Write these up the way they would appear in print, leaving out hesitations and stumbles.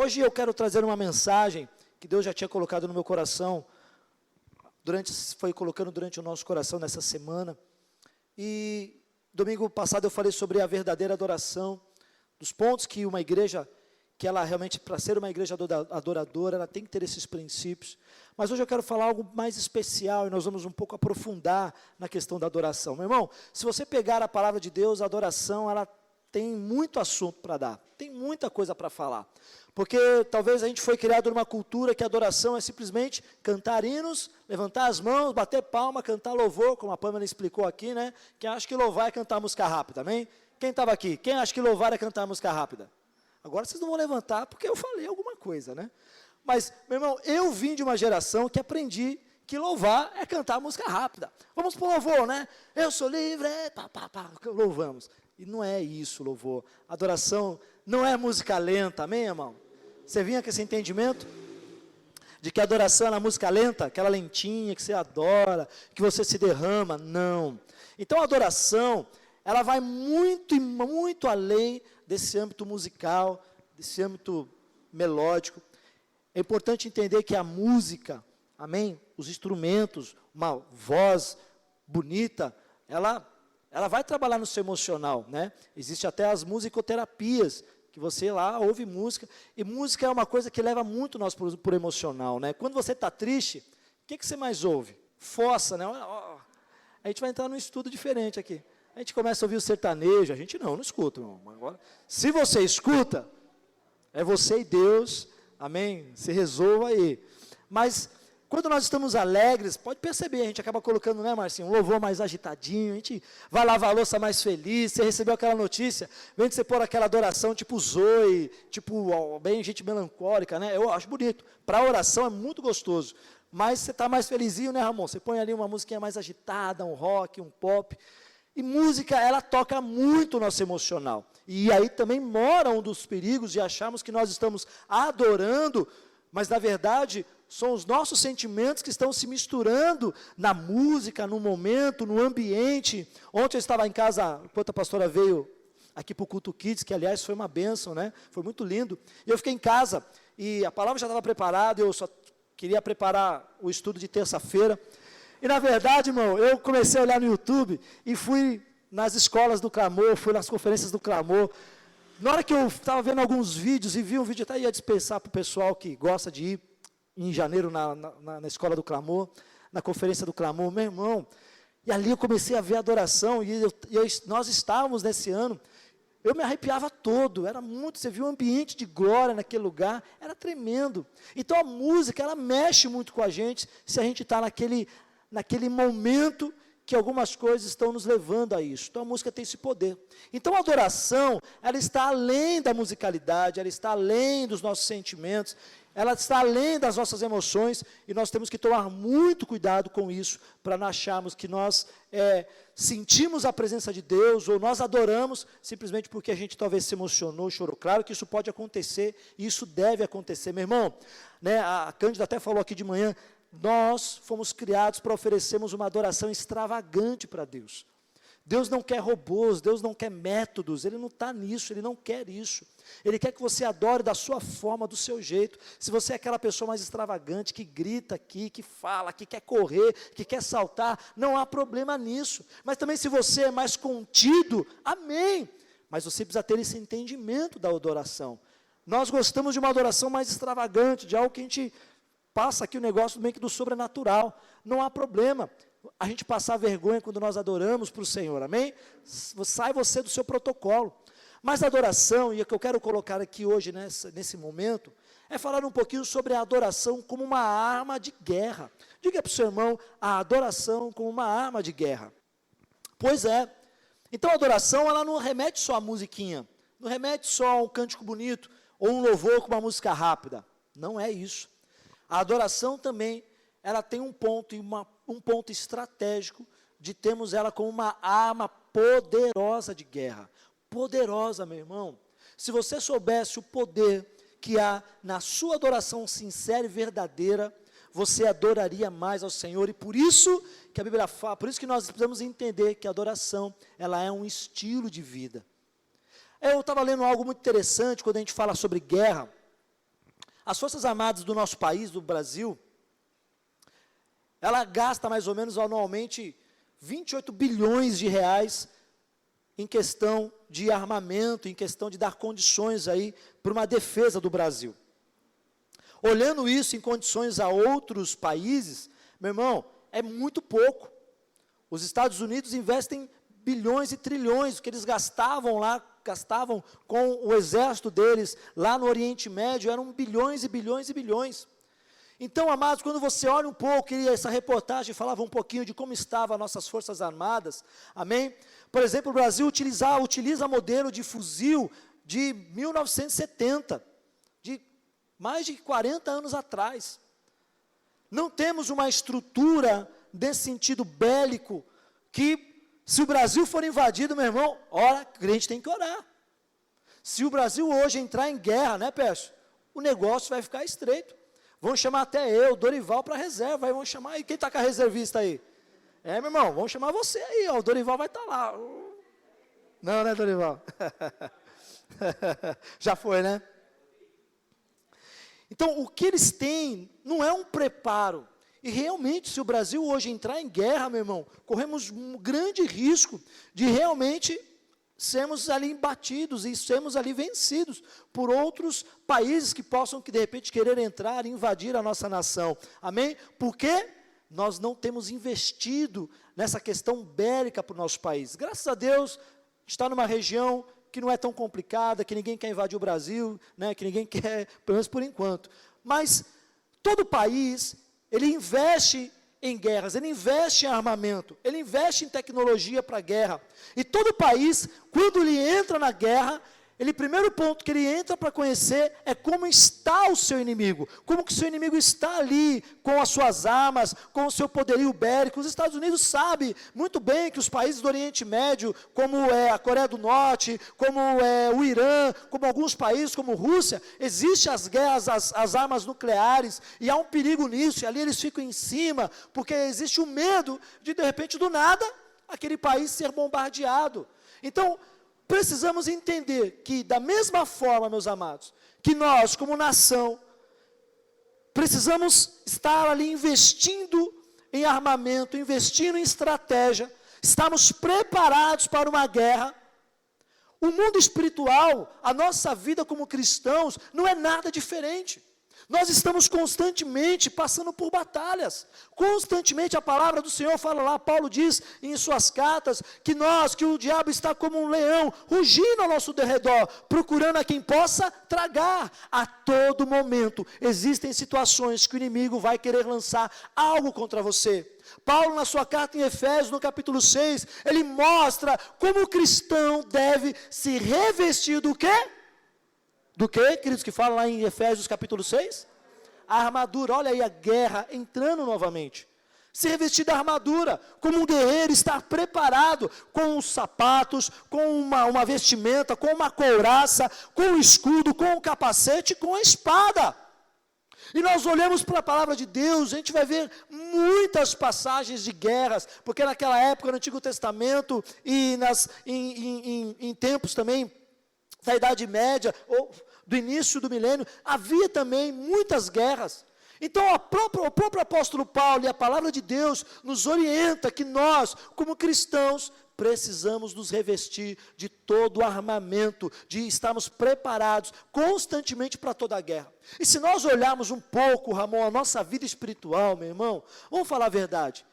hoje eu quero trazer uma mensagem que Deus já tinha colocado no meu coração, foi colocando durante o nosso coração nessa semana. E domingo passado eu falei sobre a verdadeira adoração, dos pontos que uma igreja, que ela realmente, para ser uma igreja adoradora, ela tem que ter esses princípios. Mas hoje eu quero falar algo mais especial, e nós vamos um pouco aprofundar na questão da adoração. Meu irmão, se você pegar a palavra de Deus, a adoração, ela tem muito assunto para dar, tem muita coisa para falar. Porque talvez a gente foi criado numa cultura que a adoração é simplesmente cantar hinos, levantar as mãos, bater palma, cantar louvor, como a Pâmela explicou aqui, né? Quem acha que louvar é cantar música rápida, amém? Quem estava aqui? Quem acha que louvar é cantar música rápida? Agora vocês não vão levantar porque eu falei alguma coisa, né? Mas, meu irmão, eu vim de uma geração que aprendi que louvar é cantar música rápida. Vamos para o louvor, né? Eu sou livre, louvamos. E não é isso, louvor. Adoração não é música lenta, amém, irmão? Você vinha com esse entendimento? De que a adoração é música lenta, aquela lentinha que você adora, que você se derrama, não. Então a adoração, ela vai muito e muito além desse âmbito musical, desse âmbito melódico. É importante entender que a música, amém? Os instrumentos, uma voz bonita, ela vai trabalhar no seu emocional, né? Existe até as musicoterapias, que você lá ouve música, e música é uma coisa que leva muito nós por emocional, né? Quando você está triste, o que você mais ouve? Fossa, né? A gente vai entrar num estudo diferente aqui. A gente começa a ouvir o sertanejo, a gente não escuta, irmão. Agora, se você escuta, é você e Deus, amém? Se resolva aí. Mas, quando nós estamos alegres, pode perceber, a gente acaba colocando, né, Marcinho, um louvor mais agitadinho, a gente vai lavar a louça mais feliz, você recebeu aquela notícia, vem de você pôr aquela adoração tipo Zoe, tipo, bem gente melancólica, né? Eu acho bonito. Para a oração é muito gostoso. Mas você está mais felizinho, né, Ramon? Você põe ali uma musiquinha mais agitada, um rock, um pop. E música, ela toca muito o nosso emocional. E aí também mora um dos perigos de acharmos que nós estamos adorando, mas na verdade são os nossos sentimentos que estão se misturando na música, no momento, no ambiente. Ontem eu estava em casa, enquanto a pastora veio aqui para o Culto Kids, que aliás foi uma bênção, né? Foi muito lindo. E eu fiquei em casa, e a palavra já estava preparada, eu só queria preparar o estudo de terça-feira. E na verdade, irmão, eu comecei a olhar no YouTube e fui nas escolas do clamor, fui nas conferências do clamor. Na hora que eu estava vendo alguns vídeos, e vi um vídeo, até ia dispensar para o pessoal que gosta de ir em janeiro na escola do clamor, na conferência do clamor, meu irmão, e ali eu comecei a ver a adoração, e nós estávamos nesse ano, eu me arrepiava todo, era muito, você viu o ambiente de glória naquele lugar, era tremendo. Então a música, ela mexe muito com a gente, se a gente está naquele momento que algumas coisas estão nos levando a isso. Então a música tem esse poder. Então a adoração, ela está além da musicalidade, ela está além dos nossos sentimentos, ela está além das nossas emoções, e nós temos que tomar muito cuidado com isso, para não acharmos que nós sentimos a presença de Deus, ou nós adoramos, simplesmente porque a gente talvez se emocionou, chorou. Claro que isso pode acontecer, e isso deve acontecer. Meu irmão, né, a Cândida até falou aqui de manhã, nós fomos criados para oferecermos uma adoração extravagante para Deus. Deus não quer robôs, Deus não quer métodos, Ele não está nisso, Ele não quer isso. Ele quer que você adore da sua forma, do seu jeito. Se você é aquela pessoa mais extravagante, que grita aqui, que fala, que quer correr, que quer saltar, não há problema nisso. Mas também se você é mais contido, amém. Mas você precisa ter esse entendimento da adoração. Nós gostamos de uma adoração mais extravagante, de algo que a gente passa aqui o negócio meio que do sobrenatural. Não há problema a gente passar vergonha quando nós adoramos para o Senhor, amém? Sai você do seu protocolo. Mas a adoração, e o que eu quero colocar aqui hoje nesse momento, é falar um pouquinho sobre a adoração como uma arma de guerra. Diga para o seu irmão, a adoração como uma arma de guerra. Pois é. Então a adoração, ela não remete só a musiquinha, não remete só a um cântico bonito, ou um louvor com uma música rápida. Não é isso. A adoração também, ela tem um ponto, um ponto estratégico, de termos ela como uma arma poderosa de guerra. Poderosa, meu irmão. Se você soubesse o poder que há na sua adoração sincera e verdadeira, você adoraria mais ao Senhor. E por isso que a Bíblia fala, por isso que nós precisamos entender que a adoração, ela é um estilo de vida. Eu estava lendo algo muito interessante quando a gente fala sobre guerra. As Forças Armadas do nosso país, do Brasil, ela gasta mais ou menos anualmente 28 bilhões de reais em questão de armamento, em questão de dar condições aí para uma defesa do Brasil. Olhando isso em condições a outros países, meu irmão, é muito pouco. Os Estados Unidos investem bilhões e trilhões, o que eles gastavam com o exército deles, lá no Oriente Médio, eram bilhões e bilhões e bilhões. Então, amados, quando você olha um pouco, e essa reportagem falava um pouquinho de como estavam as nossas Forças Armadas, amém? Por exemplo, o Brasil utiliza modelo de fuzil de 1970, de mais de 40 anos atrás. Não temos uma estrutura desse sentido bélico, que se o Brasil for invadido, meu irmão, ora, a gente tem que orar. Se o Brasil hoje entrar em guerra, né, Pércio? O negócio vai ficar estreito. Vão chamar até eu, Dorival, para reserva, aí vão chamar, e quem está com a reservista aí? Meu irmão, vão chamar você aí, ó, o Dorival vai estar lá. Não, né, Dorival? Já foi, né? Então, o que eles têm não é um preparo. E realmente, se o Brasil hoje entrar em guerra, meu irmão, corremos um grande risco de realmente sermos ali embatidos e sermos ali vencidos por outros países que possam, de repente, querer entrar e invadir a nossa nação. Amém? Porque nós não temos investido nessa questão bélica para o nosso país. Graças a Deus, está numa região que não é tão complicada, que ninguém quer invadir o Brasil, né, que ninguém quer, pelo menos por enquanto. Mas todo país, ele investe em guerras, ele investe em armamento, ele investe em tecnologia para a guerra. E todo país, quando ele entra na guerra, o primeiro ponto que ele entra para conhecer é como está o seu inimigo, como que o seu inimigo está ali, com as suas armas, com o seu poderio bélico. Os Estados Unidos sabem muito bem que os países do Oriente Médio, como a Coreia do Norte, como o Irã, como alguns países, como Rússia, existem as guerras, as armas nucleares, e há um perigo nisso, e ali eles ficam em cima, porque existe o medo de repente, do nada, aquele país ser bombardeado. Então, precisamos entender que, da mesma forma, meus amados, que nós, como nação, precisamos estar ali investindo em armamento, investindo em estratégia, estamos preparados para uma guerra. O mundo espiritual, a nossa vida como cristãos, não é nada diferente. Nós estamos constantemente passando por batalhas, constantemente a palavra do Senhor fala lá, Paulo diz em suas cartas, que o diabo está como um leão, rugindo ao nosso derredor, procurando a quem possa tragar. A todo momento, existem situações que o inimigo vai querer lançar algo contra você. Paulo, na sua carta em Efésios, no capítulo 6, ele mostra como o cristão deve se revestir do quê? Do que, queridos, que fala lá em Efésios capítulo 6? A armadura, olha aí a guerra entrando novamente. Se revestir da armadura, como um guerreiro, estar preparado com os sapatos, com uma vestimenta, com uma couraça, com o escudo, com o capacete, com a espada. E nós olhamos para a palavra de Deus, a gente vai ver muitas passagens de guerras, porque naquela época, no Antigo Testamento, e em tempos também da Idade Média, ou do início do milênio, havia também muitas guerras. Então o próprio apóstolo Paulo e a palavra de Deus nos orienta que nós, como cristãos, precisamos nos revestir de todo o armamento, de estarmos preparados constantemente para toda a guerra. E se nós olharmos um pouco, Ramon, a nossa vida espiritual, meu irmão, vamos falar a verdade,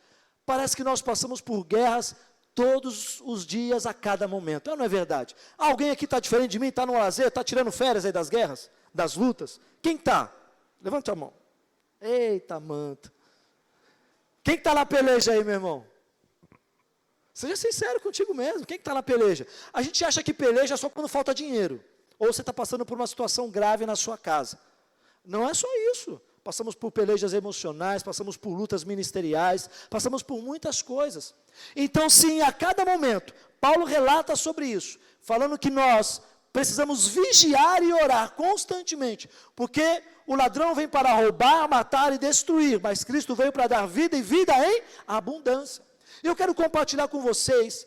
parece que nós passamos por guerras todos os dias, a cada momento. Não é verdade? Alguém aqui está diferente de mim? Está no lazer? Está tirando férias aí das guerras? Das lutas? Quem está? Levante a mão. Eita, manta. Quem está na peleja aí, meu irmão? Seja sincero contigo mesmo. Quem está na peleja? A gente acha que peleja é só quando falta dinheiro. Ou você está passando por uma situação grave na sua casa. Não é só isso. Passamos por pelejas emocionais, passamos por lutas ministeriais, passamos por muitas coisas. Então, sim, a cada momento, Paulo relata sobre isso, falando que nós precisamos vigiar e orar constantemente, porque o ladrão vem para roubar, matar e destruir, mas Cristo veio para dar vida e vida em abundância. Eu quero compartilhar com vocês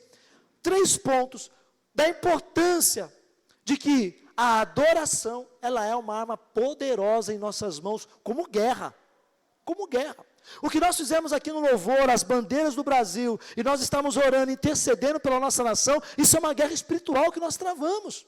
3 pontos da importância de que a adoração, ela é uma arma poderosa em nossas mãos, como guerra. Como guerra. O que nós fizemos aqui no louvor, as bandeiras do Brasil, e nós estamos orando, intercedendo pela nossa nação, isso é uma guerra espiritual que nós travamos.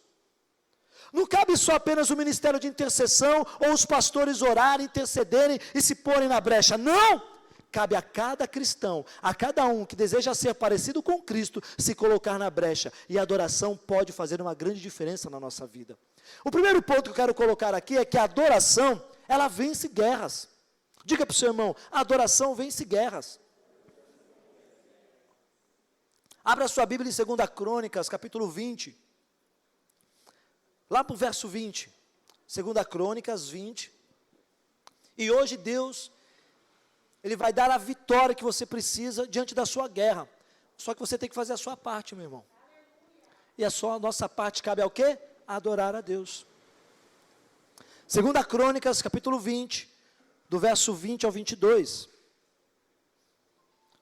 Não cabe só apenas o ministério de intercessão, ou os pastores orarem, intercederem e se porem na brecha. Não! Cabe a cada cristão, a cada um que deseja ser parecido com Cristo, se colocar na brecha. E a adoração pode fazer uma grande diferença na nossa vida. O primeiro ponto que eu quero colocar aqui é que a adoração, ela vence guerras. Diga para o seu irmão, a adoração vence guerras. Abra sua Bíblia em 2 Crônicas, capítulo 20. Lá para o verso 20. 2 Crônicas 20. E hoje Deus, Ele vai dar a vitória que você precisa diante da sua guerra. Só que você tem que fazer a sua parte, meu irmão. E a nossa parte cabe ao quê? A adorar a Deus. 2 Crônicas, capítulo 20. Do verso 20 ao 22,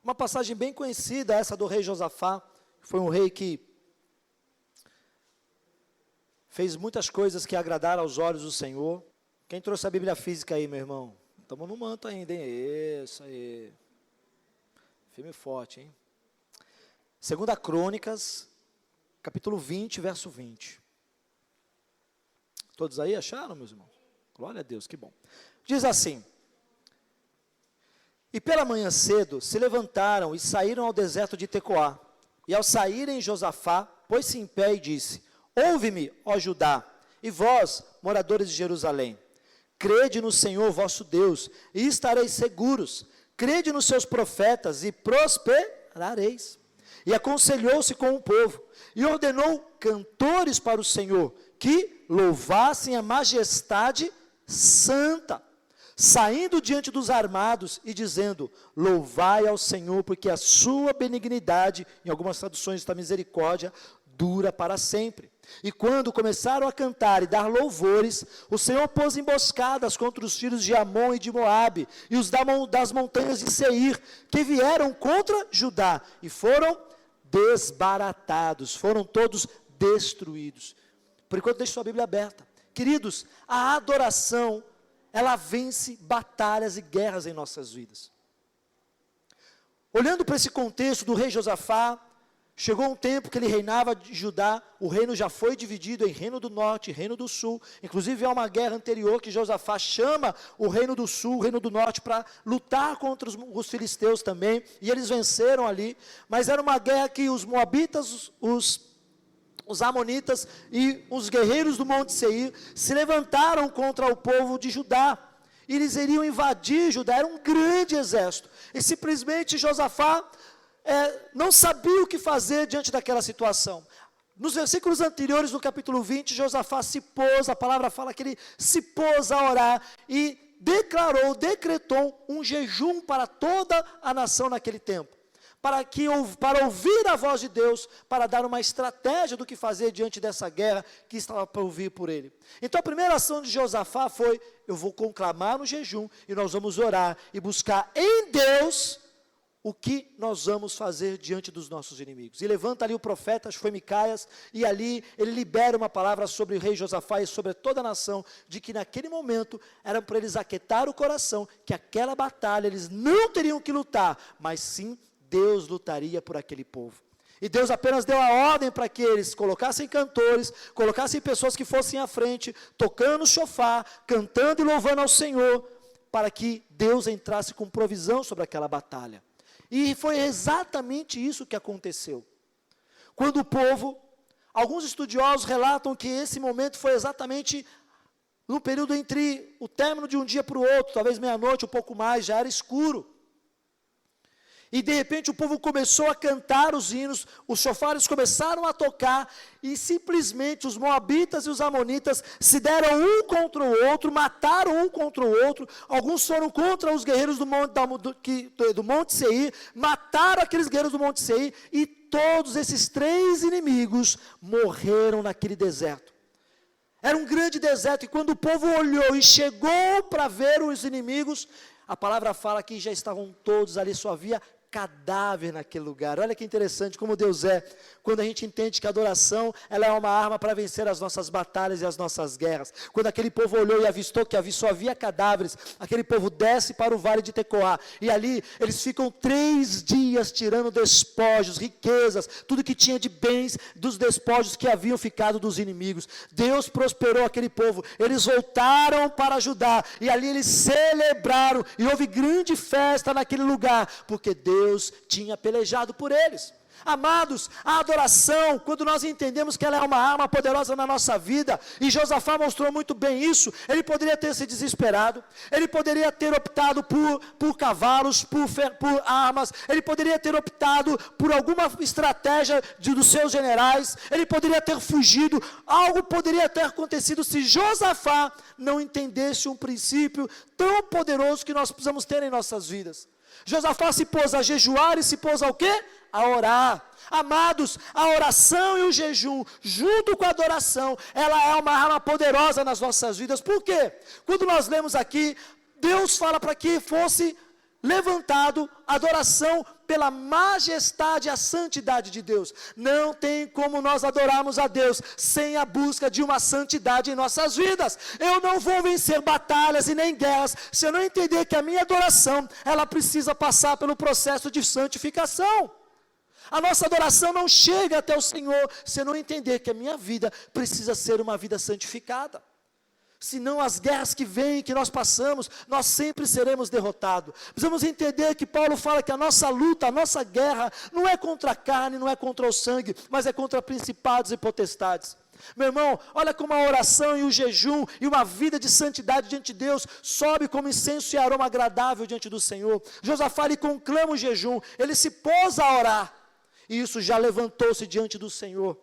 uma passagem bem conhecida, essa do rei Josafá, foi um rei que fez muitas coisas que agradaram aos olhos do Senhor. Quem trouxe a Bíblia física aí, meu irmão? Estamos no manto ainda, hein? Isso aí, firme e forte, hein? 2 Crônicas, capítulo 20, verso 20. Todos aí acharam, meus irmãos? Glória a Deus, que bom. Diz assim: e pela manhã cedo se levantaram e saíram ao deserto de Tecoá. E ao saírem, Josafá pôs-se em pé e disse: ouve-me, ó Judá, e vós, moradores de Jerusalém. Crede no Senhor vosso Deus, e estareis seguros. Crede nos seus profetas, e prosperareis. E aconselhou-se com o povo, e ordenou cantores para o Senhor, que louvassem a majestade santa, saindo diante dos armados e dizendo: louvai ao Senhor, porque a sua benignidade, em algumas traduções está misericórdia, dura para sempre. E quando começaram a cantar e dar louvores, o Senhor pôs emboscadas contra os filhos de Amon e de Moabe, e os das montanhas de Seir, que vieram contra Judá, e foram desbaratados, foram todos destruídos. Por enquanto, deixe sua Bíblia aberta. Queridos, a adoração, ela vence batalhas e guerras em nossas vidas. Olhando para esse contexto do rei Josafá, chegou um tempo que ele reinava de Judá, o reino já foi dividido em reino do norte e reino do sul. Inclusive há uma guerra anterior que Josafá chama o reino do sul, o reino do norte, para lutar contra os filisteus também, e eles venceram ali. Mas era uma guerra que os moabitas, os amonitas e os guerreiros do Monte Seir se levantaram contra o povo de Judá. E eles iriam invadir Judá, era um grande exército. E simplesmente Josafá não sabia o que fazer diante daquela situação. Nos versículos anteriores do capítulo 20, Josafá se pôs, a palavra fala que ele se pôs a orar e decretou um jejum para toda a nação naquele tempo. Para ouvir a voz de Deus, para dar uma estratégia do que fazer diante dessa guerra que estava para ouvir por ele. Então a primeira ação de Josafá foi: eu vou conclamar no jejum, e nós vamos orar e buscar em Deus o que nós vamos fazer diante dos nossos inimigos. E levanta ali o profeta, acho que foi Micaias, e ali ele libera uma palavra sobre o rei Josafá e sobre toda a nação, de que naquele momento era para eles aquietar o coração, que aquela batalha eles não teriam que lutar, mas sim Deus lutaria por aquele povo. E Deus apenas deu a ordem para que eles colocassem cantores, colocassem pessoas que fossem à frente, tocando o chofar, cantando e louvando ao Senhor, para que Deus entrasse com provisão sobre aquela batalha. E foi exatamente isso que aconteceu. Quando o povo, alguns estudiosos relatam que esse momento foi exatamente no período entre o término de um dia para o outro, talvez meia-noite, um pouco mais, já era escuro. E de repente o povo começou a cantar os hinos, os chofares começaram a tocar, e simplesmente os moabitas e os amonitas se deram um contra o outro, mataram um contra o outro. Alguns foram contra os guerreiros do Monte Seir, mataram aqueles guerreiros do Monte Seir, e todos esses 3 inimigos morreram naquele deserto. Era um grande deserto, e quando o povo olhou e chegou para ver os inimigos, a palavra fala que já estavam todos ali, só havia cadáver naquele lugar. Olha que interessante como Deus é, quando a gente entende que a adoração, ela é uma arma para vencer as nossas batalhas e as nossas guerras. Quando aquele povo olhou e avistou que só havia cadáveres, aquele povo desce para o vale de Tecoá, e ali eles ficam 3 dias tirando despojos, riquezas, tudo que tinha de bens dos despojos que haviam ficado dos inimigos. Deus prosperou aquele povo, eles voltaram para Judá, e ali eles celebraram, e houve grande festa naquele lugar, porque Deus tinha pelejado por eles. Amados, a adoração, quando nós entendemos que ela é uma arma poderosa na nossa vida, e Josafá mostrou muito bem isso, ele poderia ter se desesperado, ele poderia ter optado por cavalos, por armas, ele poderia ter optado por alguma estratégia dos seus generais, ele poderia ter fugido, algo poderia ter acontecido se Josafá não entendesse um princípio tão poderoso que nós precisamos ter em nossas vidas. Josafá se pôs a jejuar e se pôs ao quê? A orar. Amados, a oração e o jejum, junto com a adoração, ela é uma arma poderosa nas nossas vidas. Por quê? Quando nós lemos aqui, Deus fala para que fosse levantado adoração pela majestade e a santidade de Deus. Não tem como nós adorarmos a Deus sem a busca de uma santidade em nossas vidas. Eu não vou vencer batalhas e nem guerras se eu não entender que a minha adoração, ela precisa passar pelo processo de santificação. A nossa adoração não chega até o Senhor se eu não entender que a minha vida precisa ser uma vida santificada. Senão as guerras que vêm, que nós passamos, nós sempre seremos derrotados. Precisamos entender que Paulo fala que a nossa luta, a nossa guerra, não é contra a carne, não é contra o sangue, mas é contra principados e potestades. Meu irmão, olha como a oração e o jejum e uma vida de santidade diante de Deus sobe como incenso e aroma agradável diante do Senhor. Josafá, ele conclama o jejum, ele se pôs a orar, e isso já levantou-se diante do Senhor.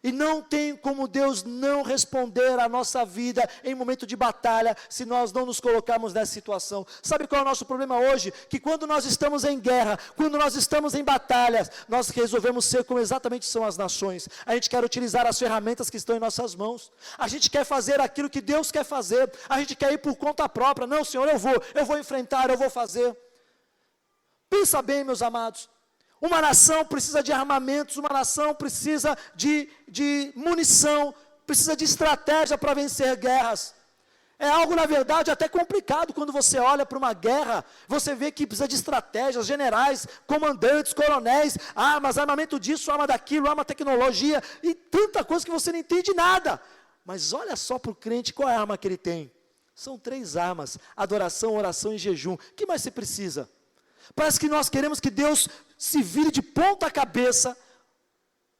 E não tem como Deus não responder à nossa vida em momento de batalha, se nós não nos colocarmos nessa situação. Sabe qual é o nosso problema hoje? Que quando nós estamos em guerra, quando nós estamos em batalhas, nós resolvemos ser como exatamente são as nações. A gente quer utilizar as ferramentas que estão em nossas mãos. A gente quer fazer aquilo que Deus quer fazer. A gente quer ir por conta própria. Não, Senhor, eu vou enfrentar, eu vou fazer. Pensa bem, meus amados. Uma nação precisa de armamentos, uma nação precisa de munição, precisa de estratégia para vencer guerras. É algo, na verdade, até complicado quando você olha para uma guerra, você vê que precisa de estratégias, generais, comandantes, coronéis, armas, armamento disso, arma daquilo, arma tecnologia, e tanta coisa que você não entende nada. Mas olha só para o crente, qual é a arma que ele tem? São 3 armas, adoração, oração e jejum. O que mais você precisa? Parece que nós queremos que Deus se vire de ponta cabeça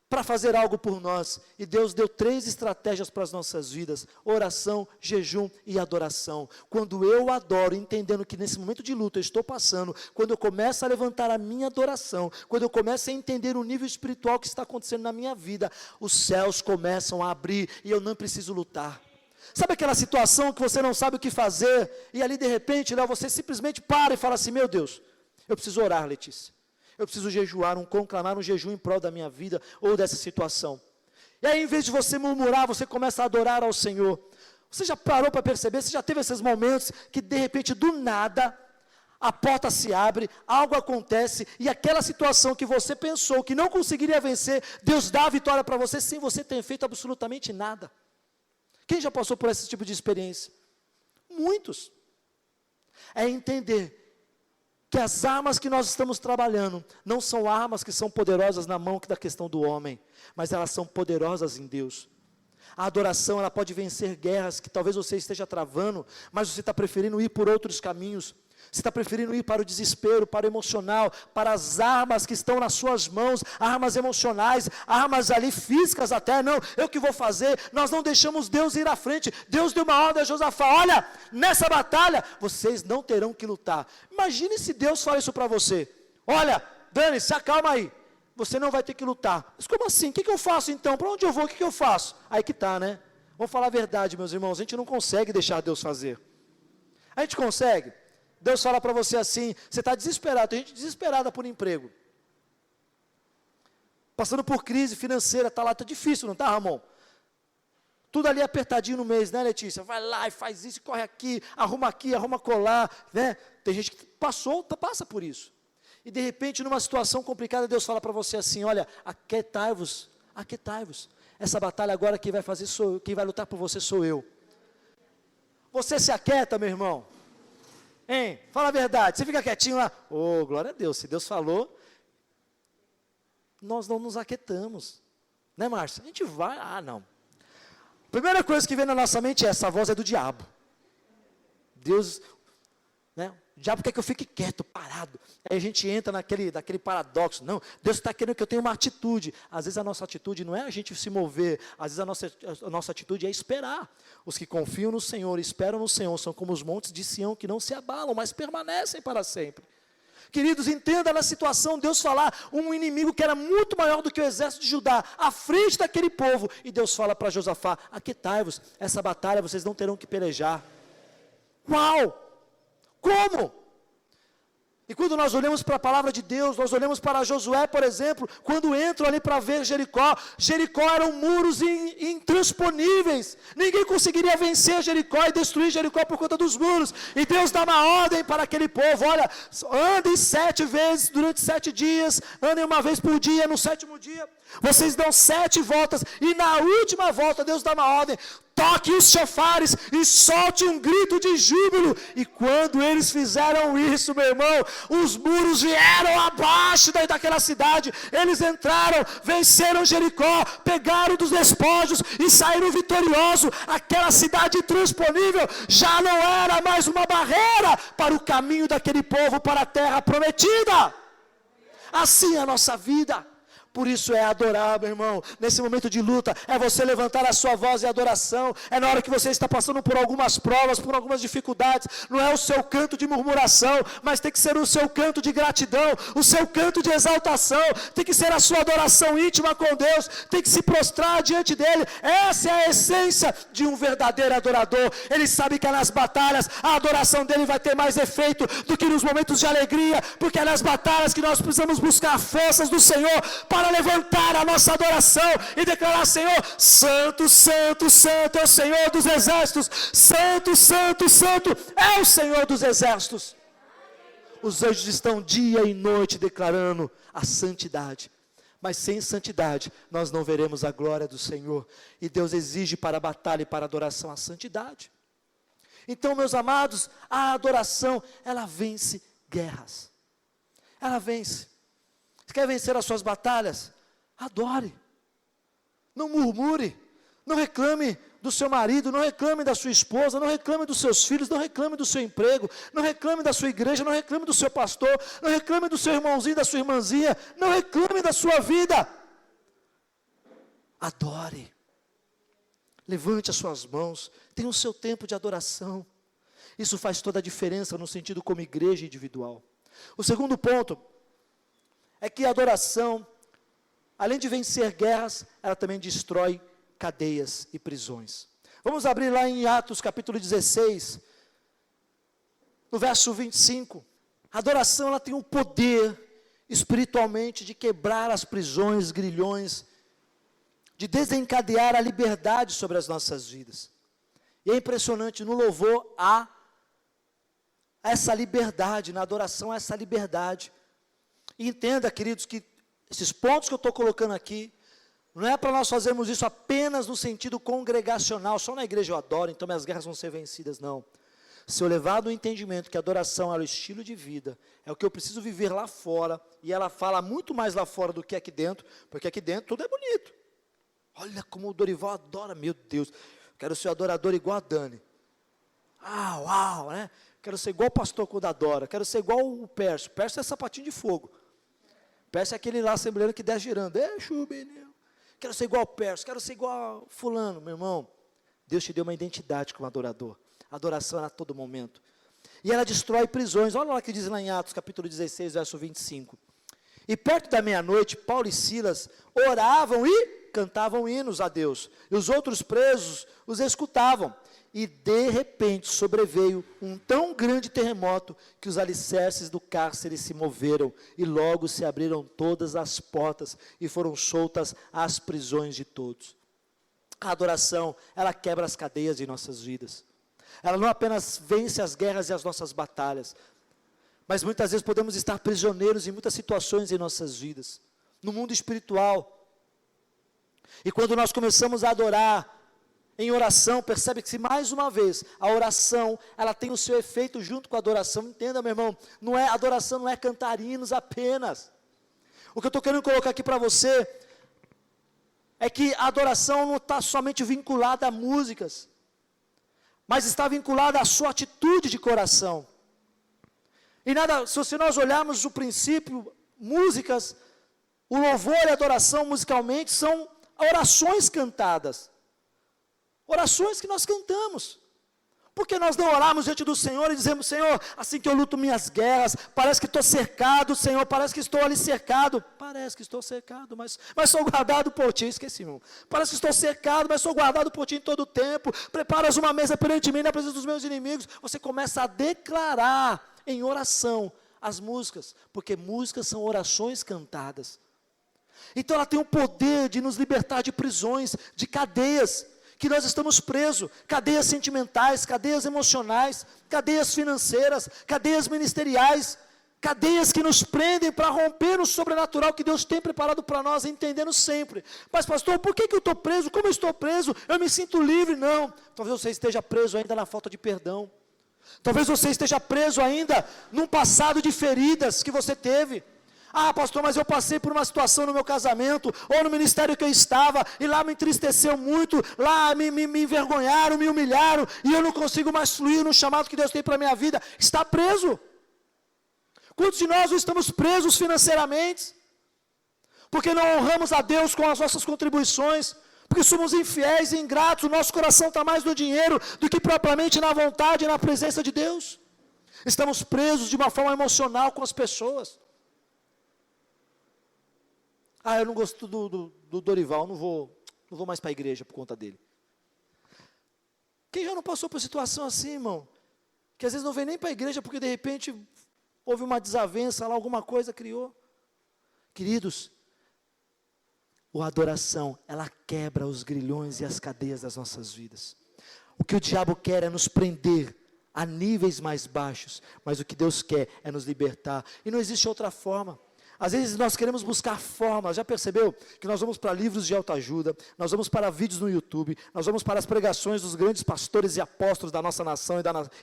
para fazer algo por nós. E Deus deu 3 estratégias para as nossas vidas: oração, jejum e adoração. Quando eu adoro, entendendo que nesse momento de luta eu estou passando, quando eu começo a levantar a minha adoração, quando eu começo a entender o nível espiritual que está acontecendo na minha vida, os céus começam a abrir e eu não preciso lutar. Sabe aquela situação que você não sabe o que fazer, e ali de repente, você simplesmente para e fala assim: meu Deus, eu preciso orar, Letícia. Eu preciso jejuar, conclamar um jejum em prol da minha vida ou dessa situação. E aí, em vez de você murmurar, você começa a adorar ao Senhor. Você já parou para perceber, você já teve esses momentos que de repente, do nada, a porta se abre, algo acontece, e aquela situação que você pensou que não conseguiria vencer, Deus dá a vitória para você, sem você ter feito absolutamente nada. Quem já passou por esse tipo de experiência? Muitos. É entender que as armas que nós estamos trabalhando não são armas que são poderosas na mão da questão do homem, mas elas são poderosas em Deus. A adoração, ela pode vencer guerras que talvez você esteja travando, mas você está preferindo ir por outros caminhos. Você está preferindo ir para o desespero, para o emocional, para as armas que estão nas suas mãos, armas emocionais, armas ali físicas até. Não, eu que vou fazer. Nós não deixamos Deus ir à frente. Deus deu uma ordem a Josafá: olha, nessa batalha vocês não terão que lutar. Imagine se Deus fala isso para você: olha, Dani, se acalma aí, você não vai ter que lutar. Mas como assim? O que eu faço então? Para onde eu vou? O que eu faço? Aí que está, né? Vamos falar a verdade, meus irmãos, a gente não consegue deixar Deus fazer. A gente consegue? Deus fala para você assim: você está desesperado, tem gente desesperada por emprego, passando por crise financeira, está lá, está difícil, não está, Ramon? Tudo ali apertadinho no mês, né, Letícia? Vai lá e faz isso, corre aqui, arruma colar, né? Tem gente que passa por isso. e de repente numa situação complicada Deus fala para você assim, olha, aquietai-vos, essa batalha agora quem vai lutar por você sou eu. Você se aquieta, meu irmão? Hein? Fala a verdade, você fica quietinho lá, glória a Deus, se Deus falou, nós não nos aquietamos, né, Márcia? A gente vai, não. Primeira coisa que vem na nossa mente é, essa voz é do diabo. Deus, né? O diabo quer que eu fique quieto, parado. Aí a gente entra naquele paradoxo. Não, Deus está querendo que eu tenha uma atitude. Às vezes a nossa atitude não é a gente se mover. Às vezes a nossa atitude é esperar. Os que confiam no Senhor, esperam no Senhor, são como os montes de Sião que não se abalam, mas permanecem para sempre. Queridos, entenda na situação, Deus falar, um inimigo que era muito maior do que o exército de Judá, à frente daquele povo, e Deus fala para Josafá, aquietai-vos, essa batalha vocês não terão que pelejar. Uau! Como? E quando nós olhamos para a palavra de Deus, nós olhamos para Josué, por exemplo, quando entram ali para ver Jericó, Jericó eram muros intransponíveis, ninguém conseguiria vencer Jericó e destruir Jericó por conta dos muros, e Deus dá uma ordem para aquele povo, olha, andem 7 vezes durante 7 dias, andem uma vez por dia, no 7º dia, vocês dão 7 voltas, e na última volta Deus dá uma ordem, toque os chofares e solte um grito de júbilo. E quando eles fizeram isso, meu irmão, os muros vieram abaixo daquela cidade, eles entraram, venceram Jericó, pegaram dos despojos e saíram vitoriosos. Aquela cidade intransponível já não era mais uma barreira para o caminho daquele povo para a terra prometida. Assim é a nossa vida. Por isso é adorar, meu irmão, nesse momento de luta, é você levantar a sua voz em adoração, é na hora que você está passando por algumas provas, por algumas dificuldades, não é o seu canto de murmuração, mas tem que ser o seu canto de gratidão, o seu canto de exaltação, tem que ser a sua adoração íntima com Deus, tem que se prostrar diante dEle, essa é a essência de um verdadeiro adorador. Ele sabe que é nas batalhas, a adoração dEle vai ter mais efeito do que nos momentos de alegria, porque é nas batalhas que nós precisamos buscar forças do Senhor, para levantar a nossa adoração e declarar, Senhor, santo, santo, santo é o Senhor dos exércitos, santo, santo, santo é o Senhor dos exércitos. Os anjos estão dia e noite declarando a santidade, mas sem santidade nós não veremos a glória do Senhor, e Deus exige para a batalha e para a adoração a santidade. Então, meus amados, a adoração, ela vence guerras, ela vence. Você quer vencer as suas batalhas? Adore. Não murmure. Não reclame do seu marido, não reclame da sua esposa, não reclame dos seus filhos, não reclame do seu emprego, não reclame da sua igreja, não reclame do seu pastor, não reclame do seu irmãozinho, da sua irmãzinha, não reclame da sua vida. Adore. Levante as suas mãos, tenha o seu tempo de adoração. Isso faz toda a diferença no sentido como igreja individual. O segundo ponto é que a adoração, além de vencer guerras, ela também destrói cadeias e prisões. Vamos abrir lá em Atos capítulo 16, no verso 25. A adoração, ela tem o poder, espiritualmente, de quebrar as prisões, grilhões, de desencadear a liberdade sobre as nossas vidas. E é impressionante, no louvor há essa liberdade, na adoração há essa liberdade. E entenda, queridos, que esses pontos que eu estou colocando aqui, não é para nós fazermos isso apenas no sentido congregacional, só na igreja eu adoro, então minhas guerras vão ser vencidas, não. Se eu levar do entendimento que a adoração é o estilo de vida, é o que eu preciso viver lá fora, e ela fala muito mais lá fora do que aqui dentro, porque aqui dentro tudo é bonito. Olha como o Dorival adora, meu Deus, quero ser adorador igual a Dani. Uau, né? Quero ser igual o pastor quando adora, quero ser igual o Pércio. Pércio é sapatinho de fogo. Pércio é aquele lá assembleano que desce girando. Quero ser igual o Pércio, quero ser igual fulano, meu irmão. Deus te deu uma identidade como adorador. A adoração era a todo momento. E ela destrói prisões. Olha lá o que diz lá em Atos, capítulo 16, verso 25. E perto da meia-noite, Paulo e Silas oravam e cantavam hinos a Deus. E os outros presos os escutavam. E de repente sobreveio um tão grande terremoto que os alicerces do cárcere se moveram e logo se abriram todas as portas e foram soltas as prisões de todos. A adoração, ela quebra as cadeias de nossas vidas. Ela não apenas vence as guerras e as nossas batalhas, Mas muitas vezes podemos estar prisioneiros em muitas situações em nossas vidas, no mundo espiritual. E quando nós começamos a adorar em oração, percebe-se mais uma vez, a oração, ela tem o seu efeito junto com a adoração. Entenda, meu irmão, adoração não é cantar hinos apenas. O que eu estou querendo colocar aqui para você é que a adoração não está somente vinculada a músicas, mas está vinculada à sua atitude de coração. E se nós olharmos o princípio, músicas, o louvor e a adoração musicalmente são orações cantadas. Orações que nós cantamos. Porque nós não oramos diante do Senhor e dizemos: Senhor, assim que eu luto minhas guerras, parece que estou cercado, Senhor, parece que estou ali cercado. Parece que estou cercado, mas sou guardado por Ti. Esqueci, irmão. Parece que estou cercado, mas sou guardado por Ti em todo o tempo. Preparas uma mesa perante mim na presença dos meus inimigos. Você começa a declarar em oração as músicas, porque músicas são orações cantadas. Então ela tem o poder de nos libertar de prisões, de cadeias que nós estamos presos, cadeias sentimentais, cadeias emocionais, cadeias financeiras, cadeias ministeriais, cadeias que nos prendem para romper o sobrenatural que Deus tem preparado para nós, entendendo sempre: mas pastor, por que eu estou preso? Como eu estou preso? Eu me sinto livre. Não, talvez você esteja preso ainda na falta de perdão, talvez você esteja preso ainda num passado de feridas que você teve. Ah, pastor, mas eu passei por uma situação no meu casamento, ou no ministério que eu estava, e lá me entristeceu muito, lá me envergonharam, me humilharam, e eu não consigo mais fluir no chamado que Deus tem para a minha vida. Está preso. Quantos de nós não estamos presos financeiramente? Porque não honramos a Deus com as nossas contribuições, porque somos infiéis e ingratos, o nosso coração está mais no dinheiro do que propriamente na vontade e na presença de Deus. Estamos presos de uma forma emocional com as pessoas. Ah, eu não gosto do Dorival, não vou mais para a igreja por conta dele. Quem já não passou por situação assim, irmão? Que às vezes não vem nem para a igreja porque de repente houve uma desavença lá, alguma coisa criou. Queridos, a adoração, ela quebra os grilhões e as cadeias das nossas vidas. O que o diabo quer é nos prender a níveis mais baixos, mas o que Deus quer é nos libertar. E não existe outra forma. Às vezes nós queremos buscar formas. Já percebeu que nós vamos para livros de autoajuda, nós vamos para vídeos no YouTube, nós vamos para as pregações dos grandes pastores e apóstolos da nossa nação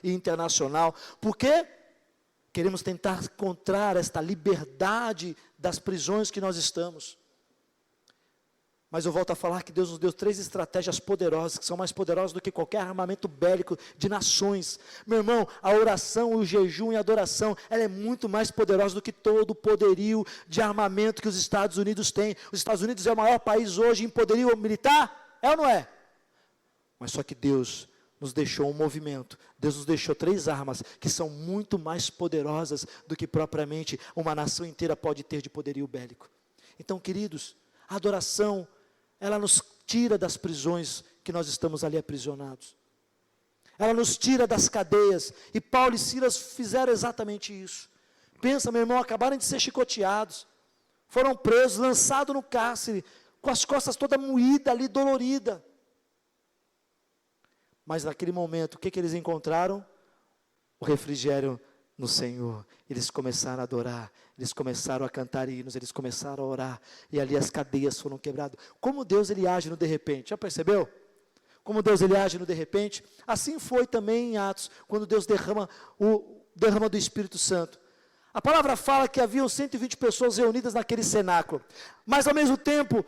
e internacional. Por quê? Queremos tentar encontrar esta liberdade das prisões que nós estamos. Mas eu volto a falar que Deus nos deu 3 estratégias poderosas, que são mais poderosas do que qualquer armamento bélico de nações. Meu irmão, a oração, o jejum e a adoração, ela é muito mais poderosa do que todo o poderio de armamento que os Estados Unidos têm. Os Estados Unidos é o maior país hoje em poderio militar, é ou não é? Mas só que Deus nos deixou um movimento, Deus nos deixou 3 armas que são muito mais poderosas do que propriamente uma nação inteira pode ter de poderio bélico. Então, queridos, a adoração, ela nos tira das prisões que nós estamos ali aprisionados. Ela nos tira das cadeias. E Paulo e Silas fizeram exatamente isso. Pensa, meu irmão, acabaram de ser chicoteados. Foram presos, lançados no cárcere, com as costas toda moída ali, dolorida. Mas naquele momento, o que eles encontraram? O refrigério no Senhor. Eles começaram a adorar, eles começaram a cantar hinos, eles começaram a orar, e ali as cadeias foram quebradas. Como Deus ele age no de repente, já percebeu? Como Deus ele age no de repente? Assim foi também em Atos, quando Deus derrama do Espírito Santo. A palavra fala que haviam 120 pessoas reunidas naquele cenáculo, mas ao mesmo tempo,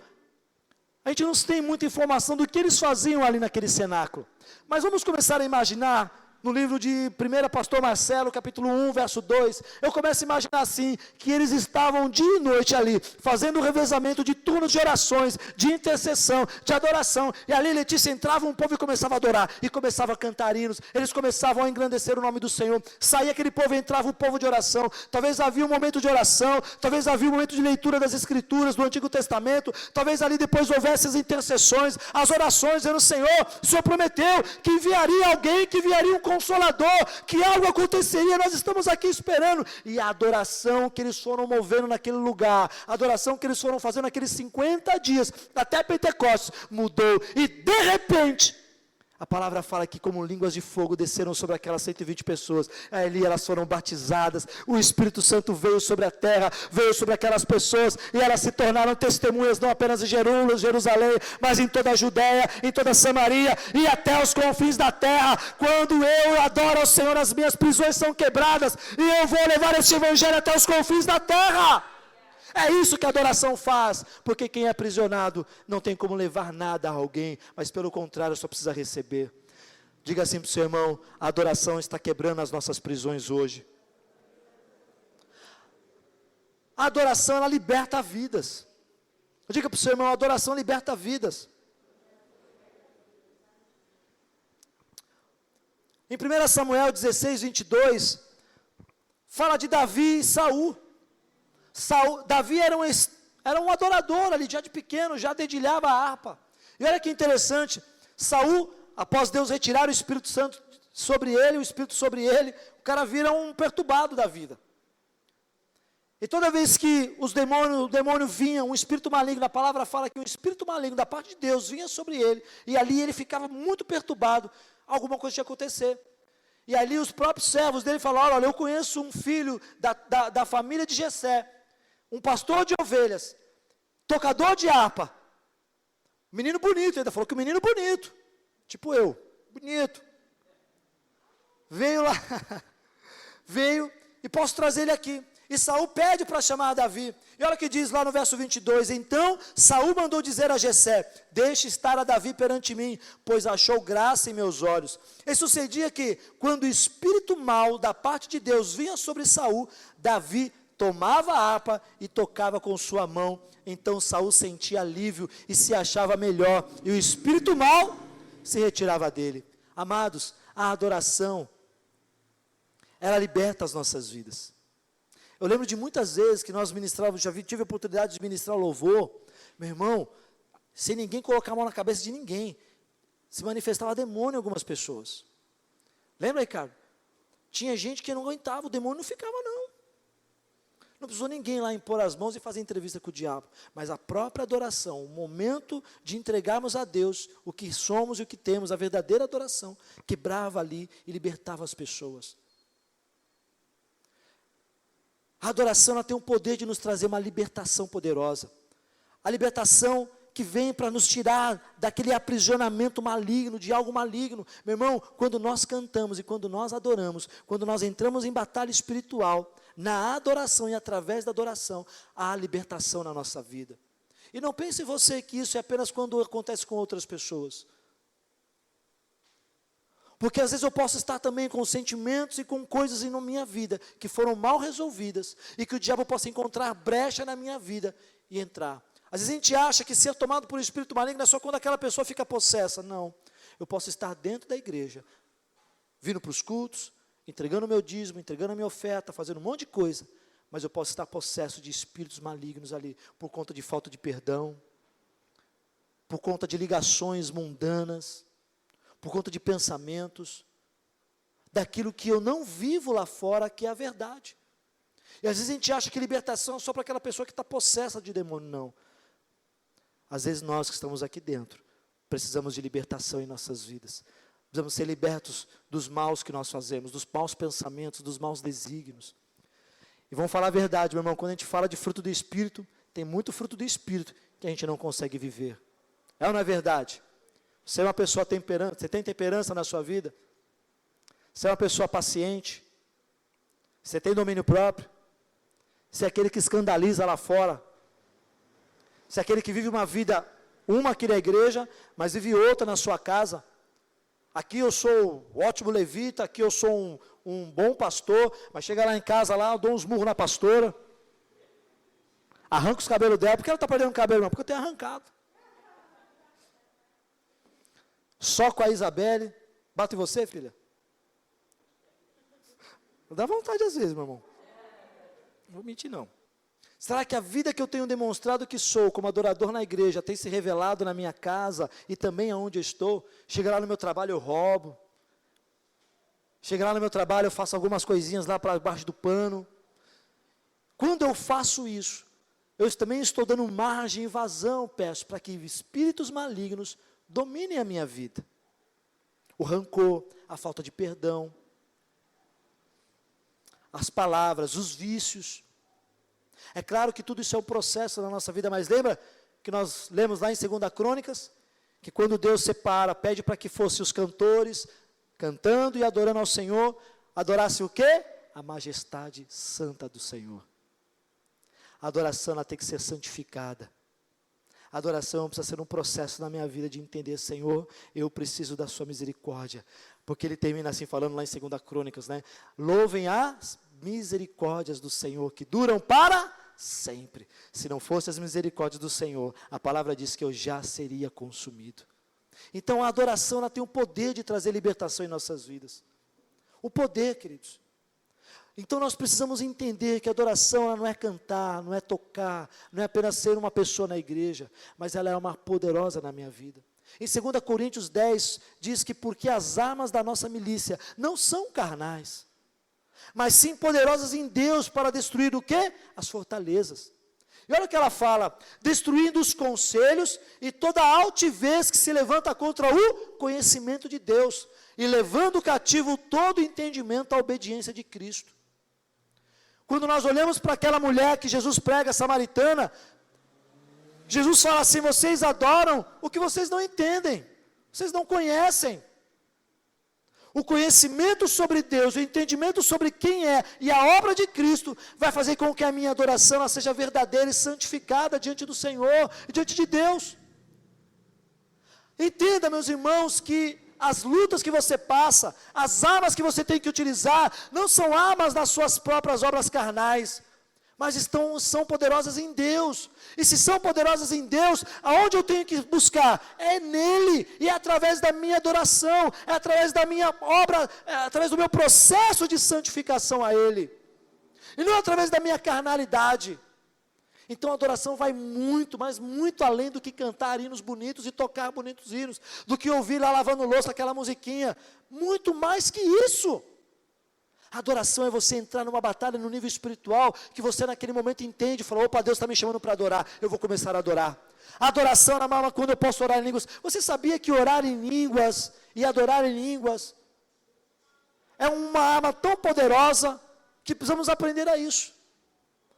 a gente não tem muita informação do que eles faziam ali naquele cenáculo. Mas vamos começar a imaginar. No livro de 1 Pastor Marcelo, capítulo 1, verso 2, eu começo a imaginar assim, que eles estavam dia e noite ali, fazendo o revezamento de turnos de orações, de intercessão, de adoração, e ali Letícia entrava um povo e começava a adorar, e começava a cantar hinos, eles começavam a engrandecer o nome do Senhor, saía aquele povo, entrava um povo de oração, talvez havia um momento de oração, talvez havia um momento de leitura das Escrituras, do Antigo Testamento, talvez ali depois houvesse as intercessões, as orações, dizendo: Senhor, o Senhor prometeu que enviaria alguém, que enviaria um Consolador, que algo aconteceria, nós estamos aqui esperando. E a adoração que eles foram movendo naquele lugar, a adoração que eles foram fazendo naqueles 50 dias, até Pentecostes, mudou, e de repente, A palavra fala que como línguas de fogo desceram sobre aquelas 120 pessoas. Ali elas foram batizadas, o Espírito Santo veio sobre a terra, veio sobre aquelas pessoas, e elas se tornaram testemunhas não apenas em Jerusalém, mas em toda a Judéia, em toda a Samaria, e até os confins da terra. Quando eu adoro ao Senhor, as minhas prisões são quebradas, e eu vou levar este evangelho até os confins da terra. É isso que a adoração faz, porque quem é aprisionado não tem como levar nada a alguém, mas pelo contrário, só precisa receber. Diga assim para o seu irmão: a adoração está quebrando as nossas prisões hoje. A adoração, ela liberta vidas. Diga para o seu irmão: a adoração liberta vidas. Em 1 Samuel 16, 22, fala de Davi e Saul. Davi era um adorador ali, já de pequeno, já dedilhava a harpa. E olha que interessante, Saul, após Deus retirar o Espírito Santo sobre ele, o Espírito sobre ele, o cara vira um perturbado da vida. E toda vez que o demônio vinha, um espírito maligno, a palavra fala que um espírito maligno da parte de Deus vinha sobre ele, e ali ele ficava muito perturbado, alguma coisa tinha que acontecer. E ali os próprios servos dele falaram: olha, eu conheço um filho da família de Jessé, um pastor de ovelhas, tocador de harpa, menino bonito, ainda falou que o menino bonito, tipo eu, bonito, veio lá, veio, e posso trazer ele aqui. E Saul pede para chamar Davi, e olha o que diz lá no verso 22, então Saul mandou dizer a Jessé: deixe estar a Davi perante mim, pois achou graça em meus olhos. E sucedia que, quando o espírito mau da parte de Deus vinha sobre Saul, Davi tomava a harpa e tocava com sua mão. Então Saul sentia alívio e se achava melhor, e o espírito mau se retirava dele. Amados, a adoração, ela liberta as nossas vidas. Eu lembro de muitas vezes que nós ministrávamos, tive a oportunidade de ministrar louvor, meu irmão, sem ninguém colocar a mão na cabeça de ninguém, se manifestava demônio em algumas pessoas. Lembra, Ricardo? Tinha gente que não aguentava, o demônio não ficava não. Não precisou ninguém lá impor as mãos e fazer entrevista com o diabo, mas a própria adoração, o momento de entregarmos a Deus o que somos e o que temos, a verdadeira adoração, quebrava ali e libertava as pessoas. A adoração, ela tem o poder de nos trazer uma libertação poderosa. A libertação que vem para nos tirar daquele aprisionamento maligno, de algo maligno. Meu irmão, quando nós cantamos e quando nós adoramos, quando nós entramos em batalha espiritual, na adoração e através da adoração, há libertação na nossa vida. E não pense você que isso é apenas quando acontece com outras pessoas. Porque às vezes eu posso estar também com sentimentos e com coisas na minha vida que foram mal resolvidas e que o diabo possa encontrar brecha na minha vida e entrar. Às vezes a gente acha que ser tomado por um espírito maligno é só quando aquela pessoa fica possessa. Não, eu posso estar dentro da igreja, vindo para os cultos, entregando o meu dízimo, entregando a minha oferta, fazendo um monte de coisa, mas eu posso estar possesso de espíritos malignos ali, por conta de falta de perdão, por conta de ligações mundanas, por conta de pensamentos, daquilo que eu não vivo lá fora, que é a verdade. E às vezes a gente acha que libertação é só para aquela pessoa que está possessa de demônio, não. Às vezes nós que estamos aqui dentro, precisamos de libertação em nossas vidas. Precisamos ser libertos dos maus que nós fazemos, dos maus pensamentos, dos maus desígnios. E vamos falar a verdade, meu irmão, quando a gente fala de fruto do Espírito, tem muito fruto do Espírito que a gente não consegue viver. É ou não é verdade? Você é uma pessoa temperante, você tem temperança na sua vida? Você é uma pessoa paciente? Você tem domínio próprio? Você é aquele que escandaliza lá fora? Você é aquele que vive uma vida, uma aqui na igreja, mas vive outra na sua casa? Aqui eu sou ótimo levita, aqui eu sou um bom pastor, mas chega lá em casa, lá, eu dou uns murros na pastora, arranco os cabelos dela. Por que ela está perdendo cabelo? Não, porque eu tenho arrancado. Só com a Isabelle. Bate em você, filha? Dá vontade às vezes, meu irmão. Não vou mentir, não. Será que a vida que eu tenho demonstrado que sou, como adorador na igreja, tem se revelado na minha casa e também aonde eu estou? Chega lá no meu trabalho, eu roubo. Chega lá no meu trabalho, eu faço algumas coisinhas lá para baixo do pano. Quando eu faço isso, eu também estou dando margem e vazão, peço, para que espíritos malignos dominem a minha vida. o rancor, a falta de perdão, as palavras, os vícios. É claro que tudo isso é um processo na nossa vida, mas lembra que nós lemos lá em 2 Crônicas, que quando Deus separa, pede para que fossem os cantores, cantando e adorando ao Senhor, adorasse o quê? A majestade santa do Senhor. A adoração ela tem que ser santificada. A adoração precisa ser um processo na minha vida de entender, Senhor, eu preciso da sua misericórdia. Porque ele termina assim, falando lá em 2 Crônicas, né? Louvem as misericórdias do Senhor, que duram para sempre. Se não fossem as misericórdias do Senhor, a palavra diz que eu já seria consumido. Então a adoração ela tem o poder de trazer libertação em nossas vidas. O poder, queridos. Então nós precisamos entender que a adoração ela não é cantar, não é tocar, não é apenas ser uma pessoa na igreja, mas ela é uma poderosa na minha vida. Em 2 Coríntios 10, diz que porque as armas da nossa milícia não são carnais, mas sim poderosas em Deus para destruir o quê? As fortalezas. E olha o que ela fala, destruindo os conselhos e toda altivez que se levanta contra o conhecimento de Deus, e levando cativo todo entendimento à obediência de Cristo. Quando nós olhamos para aquela mulher que Jesus prega, samaritana, Jesus fala assim, vocês adoram o que vocês não entendem, vocês não conhecem. O conhecimento sobre Deus, o entendimento sobre quem é e a obra de Cristo, vai fazer com que a minha adoração ela seja verdadeira e santificada diante do Senhor e diante de Deus. Entenda, meus irmãos, que as lutas que você passa, as armas que você tem que utilizar, não são armas das suas próprias obras carnais, mas são poderosas em Deus. E se são poderosas em Deus, aonde eu tenho que buscar? É nele, e é através da minha adoração, é através da minha obra, é através do meu processo de santificação a Ele, e não através da minha carnalidade. Então a adoração vai muito, mas muito além do que cantar hinos bonitos e tocar bonitos hinos, do que ouvir lá lavando louça aquela musiquinha, muito mais que isso. A adoração é você entrar numa batalha no nível espiritual, que você naquele momento entende, fala, opa, Deus está me chamando para adorar, eu vou começar a adorar. A adoração é uma quando eu posso orar em línguas. Você sabia que orar em línguas e adorar em línguas é uma arma tão poderosa, que precisamos aprender a isso,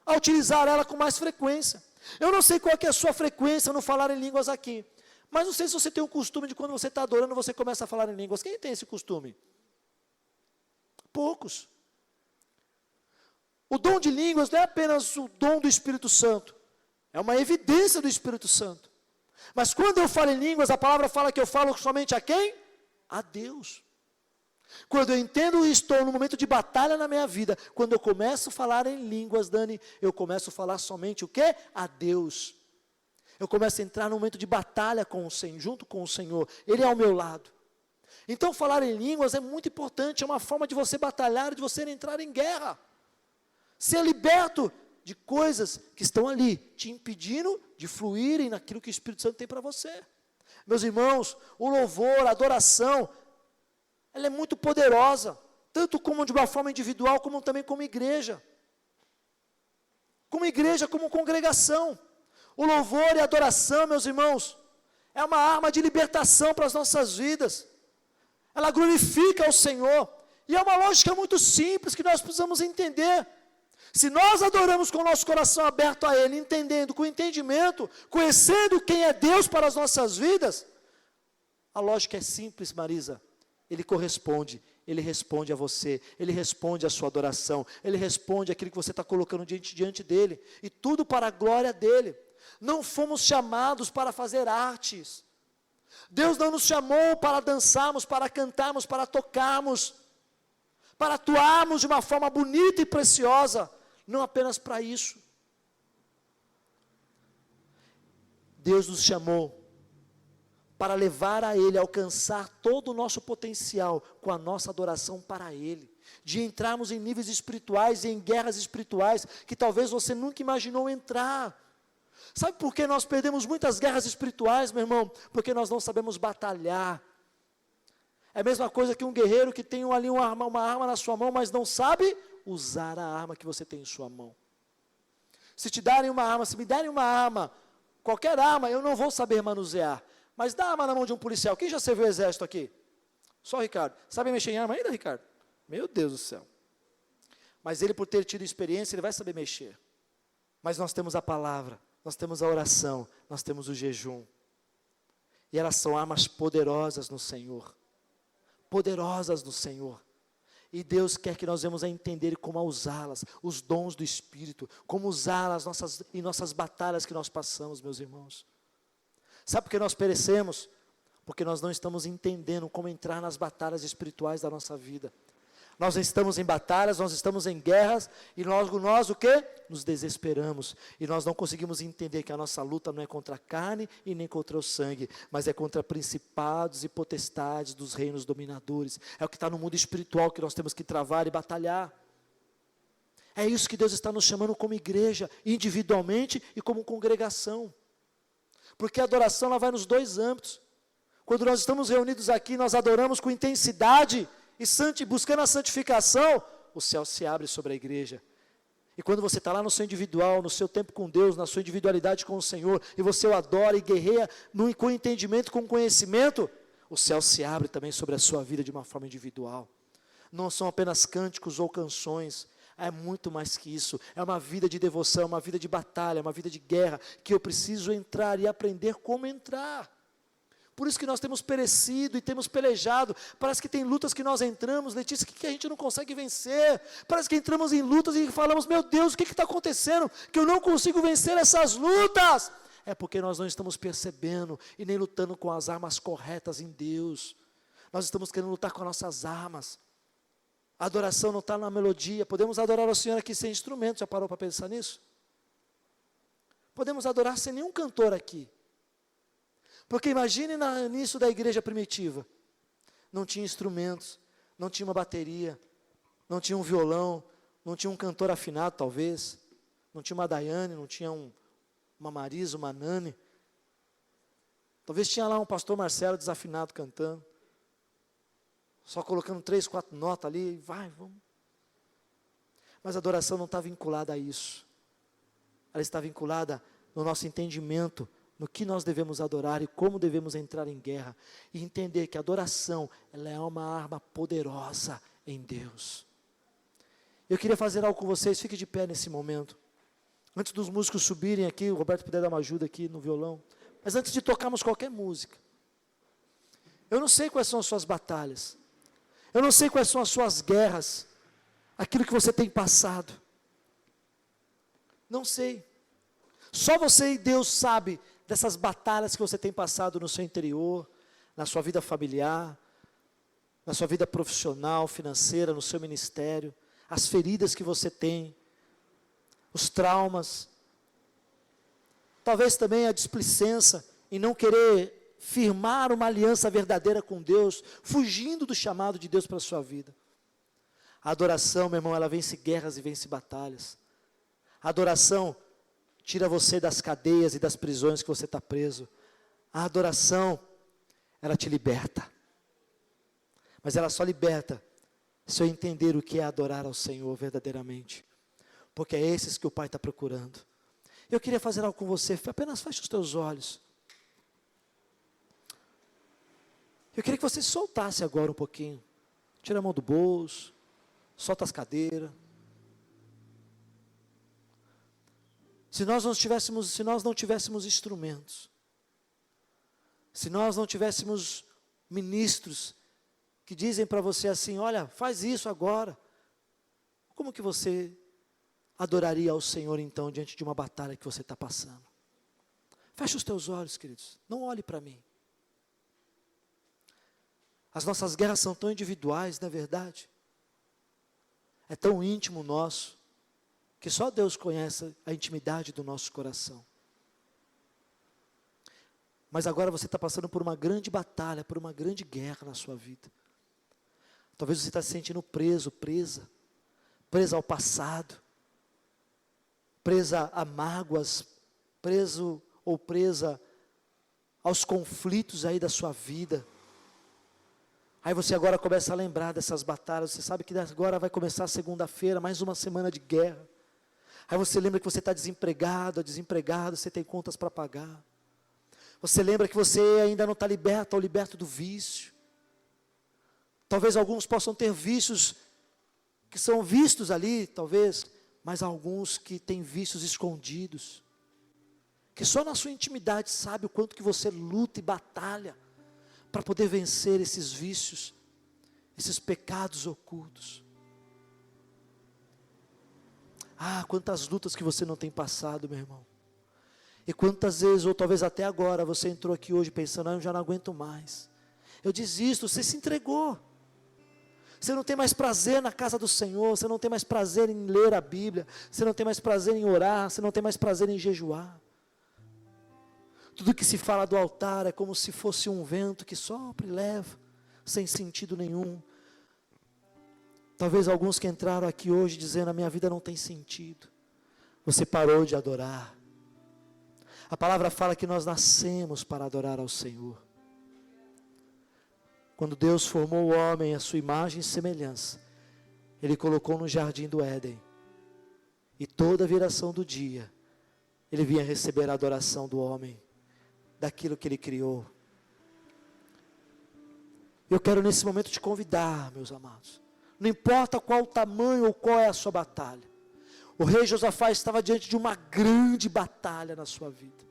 a utilizar ela com mais frequência. Eu não sei qual que é a sua frequência no falar em línguas aqui, mas não sei se você tem o costume de quando você está adorando, você começa a falar em línguas. Quem tem esse costume? Poucos. O dom de línguas não é apenas o dom do Espírito Santo, é uma evidência do Espírito Santo. Mas quando eu falo em línguas, a palavra fala que eu falo somente a quem? A Deus. Quando eu entendo e estou no momento de batalha na minha vida, quando eu começo a falar em línguas, Dani, eu começo a falar somente o quê? A Deus. Eu começo a entrar no momento de batalha com o Senhor, junto com o Senhor, Ele é ao meu lado. Então falar em línguas é muito importante, é uma forma de você batalhar, de você entrar em guerra. Ser liberto de coisas que estão ali, te impedindo de fluírem naquilo que o Espírito Santo tem para você. Meus irmãos, o louvor, a adoração, ela é muito poderosa, tanto como de uma forma individual, como também como igreja. Como congregação. O louvor e a adoração, meus irmãos, é uma arma de libertação para as nossas vidas. Ela glorifica ao Senhor, e é uma lógica muito simples que nós precisamos entender. Se nós adoramos com o nosso coração aberto a Ele, entendendo, com entendimento, conhecendo quem é Deus para as nossas vidas, a lógica é simples, Marisa. Ele corresponde, Ele responde a você, Ele responde à sua adoração, Ele responde àquilo que você está colocando diante dEle, e tudo para a glória dEle. Não fomos chamados para fazer artes, Deus não nos chamou para dançarmos, para cantarmos, para tocarmos, para atuarmos de uma forma bonita e preciosa, não apenas para isso. Deus nos chamou para levar a Ele, alcançar todo o nosso potencial com a nossa adoração para Ele, de entrarmos em níveis espirituais e em guerras espirituais que talvez você nunca imaginou entrar. Sabe por que nós perdemos muitas guerras espirituais, meu irmão? Porque nós não sabemos batalhar. É a mesma coisa que um guerreiro que tem ali uma arma na sua mão, mas não sabe usar a arma que você tem em sua mão. Se te darem uma arma, se me derem uma arma, qualquer arma, eu não vou saber manusear. Mas dá a arma na mão de um policial. Quem já serviu o exército aqui? Só o Ricardo. Sabe mexer em arma ainda, Ricardo? Meu Deus do céu. Mas ele, por ter tido experiência, ele vai saber mexer. Mas nós temos a palavra, nós temos a oração, nós temos o jejum. E elas são armas poderosas no Senhor. Poderosas no Senhor. E Deus quer que nós venhamos a entender como a usá-las, os dons do Espírito, como usá-las em nossas batalhas que nós passamos, meus irmãos. Sabe por que nós perecemos? Porque nós não estamos entendendo como entrar nas batalhas espirituais da nossa vida. Nós estamos em batalhas, nós estamos em guerras, e nós o quê? Nos desesperamos, e nós não conseguimos entender que a nossa luta não é contra a carne e nem contra o sangue, mas é contra principados e potestades dos reinos dominadores. É o que está no mundo espiritual que nós temos que travar e batalhar. É isso que Deus está nos chamando como igreja, individualmente e como congregação. Porque a adoração ela vai nos dois âmbitos. Quando nós estamos reunidos aqui, nós adoramos com intensidade, e buscando a santificação, o céu se abre sobre a igreja. E quando você está lá no seu individual, no seu tempo com Deus, na sua individualidade com o Senhor, e você o adora e guerreia com entendimento, com conhecimento, o céu se abre também sobre a sua vida de uma forma individual. Não são apenas cânticos ou canções, é muito mais que isso. É uma vida de devoção, uma vida de batalha, uma vida de guerra, que eu preciso entrar e aprender como entrar. Por isso que nós temos perecido e temos pelejado. Parece que tem lutas que nós entramos, Letícia, que a gente não consegue vencer. Parece que entramos em lutas e falamos, meu Deus, o que está acontecendo? Que eu não consigo vencer essas lutas. É porque nós não estamos percebendo e nem lutando com as armas corretas em Deus. Nós estamos querendo lutar com as nossas armas. A adoração não está na melodia. Podemos adorar o Senhor aqui sem instrumento. Já parou para pensar nisso? Podemos adorar sem nenhum cantor aqui. Porque imagine no início da igreja primitiva, não tinha instrumentos, não tinha uma bateria, não tinha um violão, não tinha um cantor afinado talvez, não tinha uma Daiane, não tinha uma Marisa, uma Nani, talvez tinha lá um pastor Marcelo desafinado cantando, só colocando 3, 4 notas ali, vamos. Mas a adoração não está vinculada a isso, ela está vinculada no nosso entendimento, no que nós devemos adorar e como devemos entrar em guerra, e entender que a adoração, ela é uma arma poderosa em Deus. Eu queria fazer algo com vocês, fique de pé nesse momento, antes dos músicos subirem aqui, o Roberto puder dar uma ajuda aqui no violão, mas antes de tocarmos qualquer música, eu não sei quais são as suas batalhas, eu não sei quais são as suas guerras, aquilo que você tem passado, não sei, só você e Deus sabe dessas batalhas que você tem passado no seu interior, na sua vida familiar, na sua vida profissional, financeira, no seu ministério, as feridas que você tem, os traumas, talvez também a displicência em não querer firmar uma aliança verdadeira com Deus, fugindo do chamado de Deus para a sua vida. A adoração, meu irmão, ela vence guerras e vence batalhas. A adoração tira você das cadeias e das prisões que você está preso. A adoração, ela te liberta. Mas ela só liberta se eu entender o que é adorar ao Senhor verdadeiramente. Porque é esses que o Pai está procurando. Eu queria fazer algo com você, apenas feche os teus olhos. Eu queria que você soltasse agora um pouquinho. Tira a mão do bolso, solta as cadeiras. Se nós não tivéssemos instrumentos, se nós não tivéssemos ministros que dizem para você assim, olha, faz isso agora, como que você adoraria ao Senhor então, diante de uma batalha que você está passando? Feche os teus olhos, queridos, não olhe para mim. As nossas guerras são tão individuais, não é verdade? É tão íntimo nosso, que só Deus conhece a intimidade do nosso coração. Mas agora você está passando por uma grande batalha, por uma grande guerra na sua vida. Talvez você está se sentindo presa ao passado, presa a mágoas, presa aos conflitos aí da sua vida. Aí você agora começa a lembrar dessas batalhas, você sabe que agora vai começar a segunda-feira, mais uma semana de guerra. Aí você lembra que você está desempregado, você tem contas para pagar. Você lembra que você ainda não está liberto ou liberto do vício. Talvez alguns possam ter vícios que são vistos ali, talvez, mas alguns que têm vícios escondidos, que só na sua intimidade sabe o quanto que você luta e batalha para poder vencer esses vícios, esses pecados ocultos. Ah, quantas lutas que você não tem passado, meu irmão. E quantas vezes, ou talvez até agora, você entrou aqui hoje pensando, eu já não aguento mais, eu desisto. Você se entregou. Você não tem mais prazer na casa do Senhor, você não tem mais prazer em ler a Bíblia, você não tem mais prazer em orar, você não tem mais prazer em jejuar. Tudo que se fala do altar é como se fosse um vento que sopra e leva, sem sentido nenhum. Talvez alguns que entraram aqui hoje dizendo, a minha vida não tem sentido. Você parou de adorar. A palavra fala que nós nascemos para adorar ao Senhor. Quando Deus formou o homem à sua imagem e semelhança, Ele colocou no jardim do Éden. E toda a viração do dia, Ele vinha receber a adoração do homem, daquilo que Ele criou. Eu quero nesse momento te convidar, meus amados. Não importa qual o tamanho ou qual é a sua batalha. O rei Josafá estava diante de uma grande batalha na sua vida.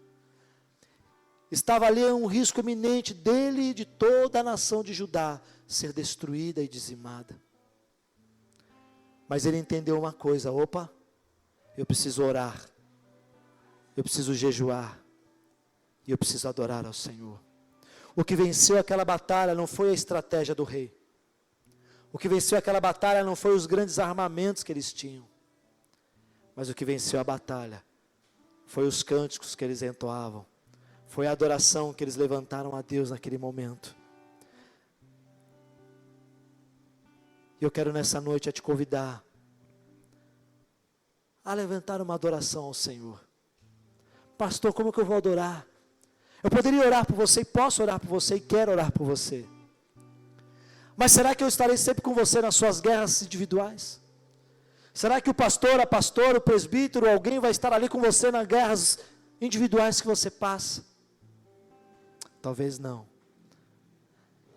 Estava ali um risco iminente dele e de toda a nação de Judá ser destruída e dizimada. Mas ele entendeu uma coisa, opa, eu preciso orar, eu preciso jejuar, e eu preciso adorar ao Senhor. O que venceu aquela batalha não foi a estratégia do rei. O que venceu aquela batalha não foi os grandes armamentos que eles tinham. Mas o que venceu a batalha foi os cânticos que eles entoavam. Foi a adoração que eles levantaram a Deus naquele momento. E eu quero nessa noite te convidar a levantar uma adoração ao Senhor. Pastor, como que eu vou adorar? Eu poderia orar por você, e posso orar por você, e quero orar por você. Mas será que eu estarei sempre com você nas suas guerras individuais? Será que o pastor, a pastora, o presbítero, alguém vai estar ali com você nas guerras individuais que você passa? Talvez não.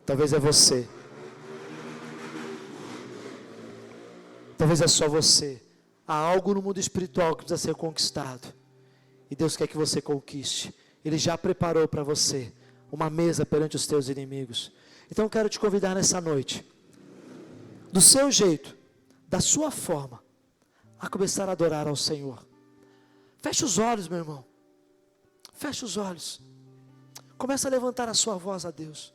Talvez é você. Talvez é só você. Há algo no mundo espiritual que precisa ser conquistado. E Deus quer que você conquiste. Ele já preparou para você uma mesa perante os teus inimigos. Então eu quero te convidar nessa noite, do seu jeito, da sua forma, a começar a adorar ao Senhor. Feche os olhos, meu irmão. Feche os olhos. Começa a levantar a sua voz a Deus.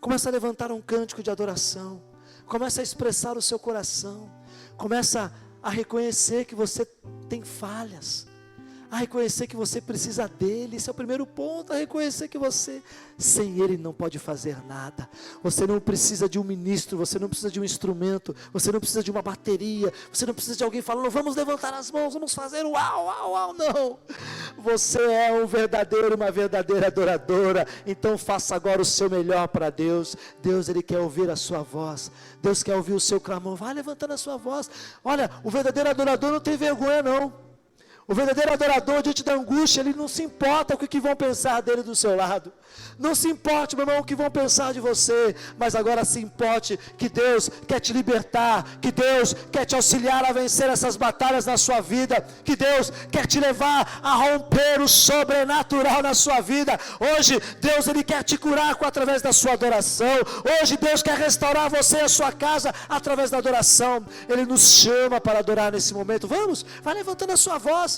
Começa a levantar um cântico de adoração. Começa a expressar o seu coração. Começa a reconhecer que você tem falhas. A reconhecer que você precisa dele. Esse é o primeiro ponto, a reconhecer que você, sem ele, não pode fazer nada. Você não precisa de um ministro, você não precisa de um instrumento, você não precisa de uma bateria, você não precisa de alguém falando, vamos levantar as mãos, vamos fazer uau, uau, uau, não. Você é um verdadeiro, uma verdadeira adoradora. Então faça agora o seu melhor para Deus. Deus, ele quer ouvir a sua voz. Deus quer ouvir o seu clamor. Vai levantando a sua voz. Olha, o verdadeiro adorador não tem vergonha não. O verdadeiro adorador, diante da angústia, ele não se importa com o que vão pensar dele do seu lado. Não se importe, meu irmão, o que vão pensar de você. Mas agora se importe que Deus quer te libertar, que Deus quer te auxiliar a vencer essas batalhas na sua vida, que Deus quer te levar a romper o sobrenatural na sua vida. Hoje, Deus, ele quer te curar através da sua adoração. Hoje, Deus quer restaurar você e a sua casa através da adoração. Ele nos chama para adorar nesse momento. Vamos, vai levantando a sua voz.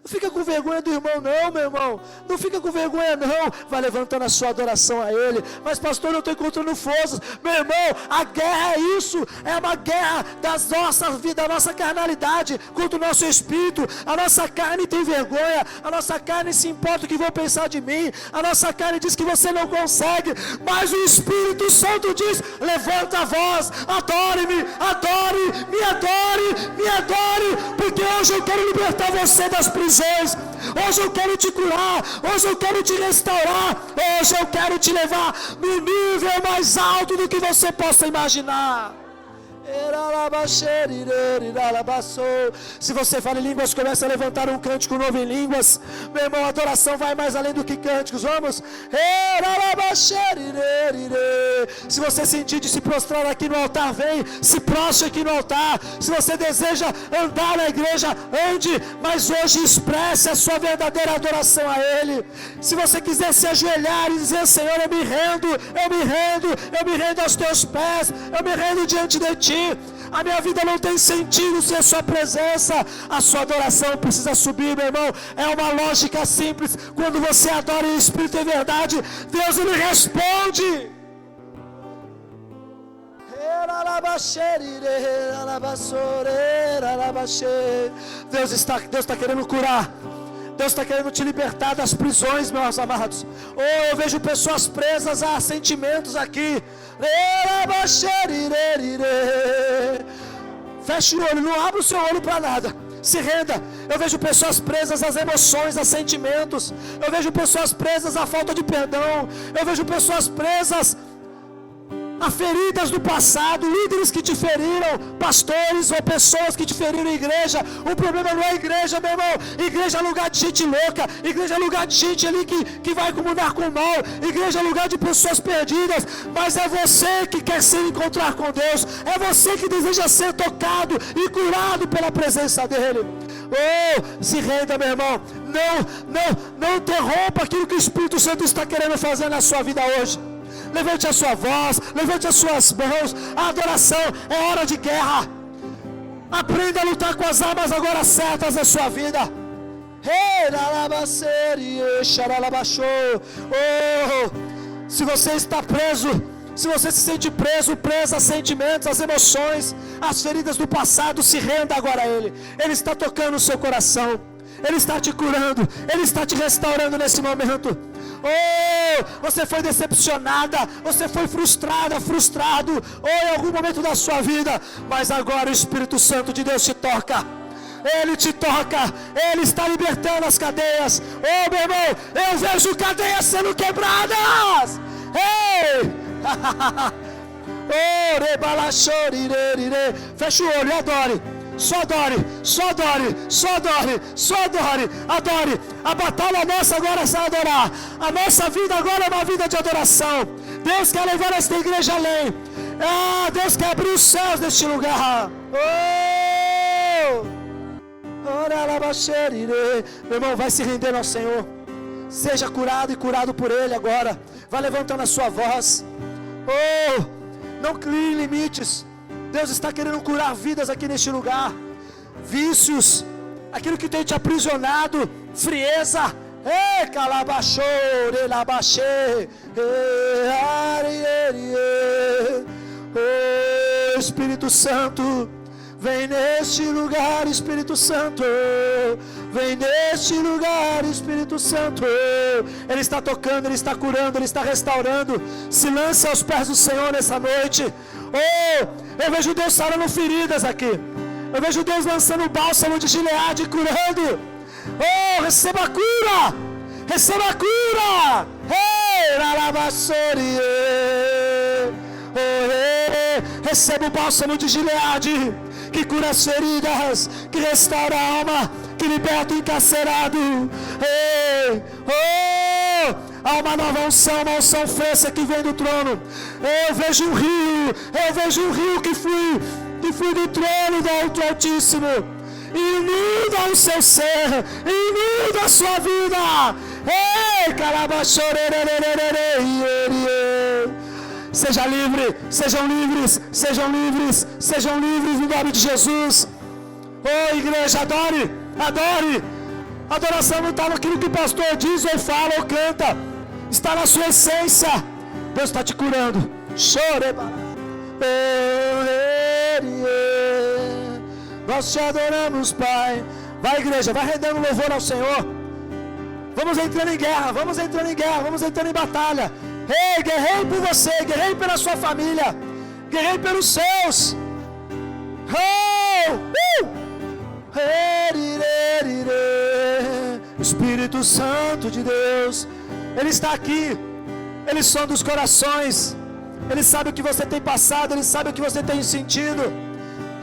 Não fica com vergonha do irmão não, meu irmão. Não fica com vergonha não. Vai levantando a sua adoração a ele. Mas pastor, eu estou encontrando forças. Meu irmão, a guerra é isso. É uma guerra das nossas vidas, da nossa carnalidade contra o nosso espírito. A nossa carne tem vergonha. A nossa carne se importa o que vão pensar de mim. A nossa carne diz que você não consegue. Mas o Espírito Santo diz, levanta a voz. Adore-me, adore, me adore, me adore. Porque hoje eu quero libertar você das prisões. Hoje eu quero te curar, hoje eu quero te restaurar, hoje eu quero te levar no nível mais alto do que você possa imaginar. Se você fala em línguas, começa a levantar um cântico novo em línguas. Meu irmão, a adoração vai mais além do que cânticos. Vamos. Se você sentir de se prostrar aqui no altar, vem, se prostre aqui no altar. Se você deseja andar na igreja, ande, mas hoje expresse a sua verdadeira adoração a Ele. Se você quiser se ajoelhar e dizer: Senhor, eu me rendo, eu me rendo, eu me rendo aos teus pés, eu me rendo diante de Ti. A minha vida não tem sentido sem a sua presença. A sua adoração precisa subir, meu irmão. É uma lógica simples. Quando você adora em espírito e verdade, Deus ele responde. Deus está querendo curar. Deus está querendo te libertar das prisões, meus amados. Oh, eu vejo pessoas presas a sentimentos aqui. Feche o olho, não abra o seu olho para nada. Se renda. Eu vejo pessoas presas às emoções, a sentimentos. Eu vejo pessoas presas à falta de perdão. Eu vejo pessoas presas a feridas do passado, líderes que te feriram, pastores ou pessoas que te feriram em igreja. O problema não é a igreja, meu irmão. Igreja é lugar de gente louca. Igreja é lugar de gente ali que vai comandar com o mal. Igreja é lugar de pessoas perdidas. Mas é você que quer se encontrar com Deus. É você que deseja ser tocado e curado pela presença dEle. Oh, se renda, meu irmão. Não interrompa aquilo que o Espírito Santo está querendo fazer na sua vida hoje. Levante a sua voz, levante as suas mãos. A adoração é hora de guerra. Aprenda a lutar com as armas agora certas da sua vida. Oh, se você está preso, se você se sente preso, presa a sentimentos, as emoções, as feridas do passado, se renda agora a Ele. Ele está tocando o seu coração. Ele está te curando. Ele está te restaurando nesse momento. Oh, você foi decepcionada, você foi frustrada, frustrado, ou em algum momento da sua vida, mas agora o Espírito Santo de Deus te toca. Ele te toca, Ele está libertando as cadeias. Oh, meu irmão, eu vejo cadeias sendo quebradas. Ei! Oh, rebalachorire. Feche o olho e adore. Só adore, só adore, só adore, só adore, adore. A batalha nossa agora é só adorar. A nossa vida agora é uma vida de adoração. Deus quer levar esta igreja além. Ah, Deus quer abrir os céus neste lugar. Oh! Meu irmão, vai se rendendo ao Senhor. Seja curado e curado por Ele agora. Vai levantando a sua voz. Oh! Não crie limites. Deus está querendo curar vidas aqui neste lugar. Vícios, aquilo que tem te aprisionado, frieza. Oh, Espírito Santo, vem neste lugar, Espírito Santo. Vem neste lugar, Espírito Santo. Ele está tocando, Ele está curando, Ele está restaurando. Se lance aos pés do Senhor nessa noite. Oh, eu vejo Deus sarando feridas aqui. Eu vejo Deus lançando bálsamo de Gileade, curando. Oh, receba a cura. Receba a cura. Receba o bálsamo de Gileade, que cura as feridas, que restaura a alma, que liberta o encarcerado. Há uma nova unção, uma unção fresca que vem do trono. Eu vejo um rio que flui do trono do Altíssimo. Inunda o seu ser, inunda a sua vida. Seja livre, sejam livres, sejam livres, sejam livres no nome de Jesus. Oh, igreja, adore, adore. Adoração não está naquilo que o pastor diz ou fala ou canta, está na sua essência. Deus está te curando. Nós te adoramos, Pai. Vai, igreja, vai rendendo louvor ao Senhor. Vamos entrando em guerra, vamos entrando em guerra, vamos entrando em batalha. Ei, guerrei por você, guerrei pela sua família, guerrei pelos seus. Espírito Santo de Deus, Ele está aqui. Ele sonda os corações. Ele sabe o que você tem passado, Ele sabe o que você tem sentido.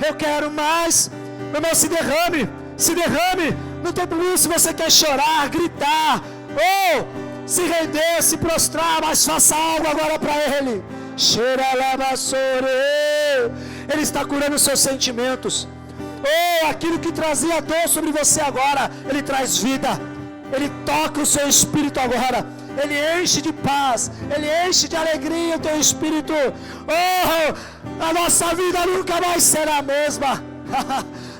Eu quero mais. Meu irmão, se derrame. Não tem problema se você quer chorar, gritar, ou se render, se prostrar, mas faça algo agora para Ele. Ele está curando os seus sentimentos. Aquilo que trazia dor sobre você agora, Ele traz vida. Ele toca o seu espírito agora. Ele enche de paz, Ele enche de alegria o teu espírito. A nossa vida nunca mais será a mesma.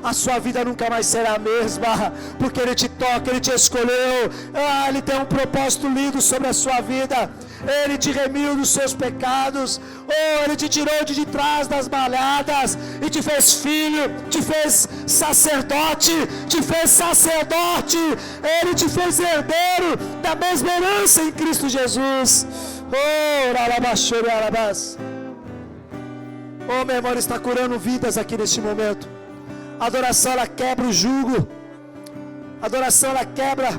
A sua vida nunca mais será a mesma, porque Ele te toca, Ele te escolheu. Ele tem um propósito lindo sobre a sua vida. Ele te remiu dos seus pecados. Ele te tirou de trás das malhadas e te fez filho, te fez sacerdote, Ele te fez herdeiro da mesma herança em Cristo Jesus. Meu irmão, Ele está curando vidas aqui neste momento. A adoração, ela quebra o jugo. A adoração, ela quebra.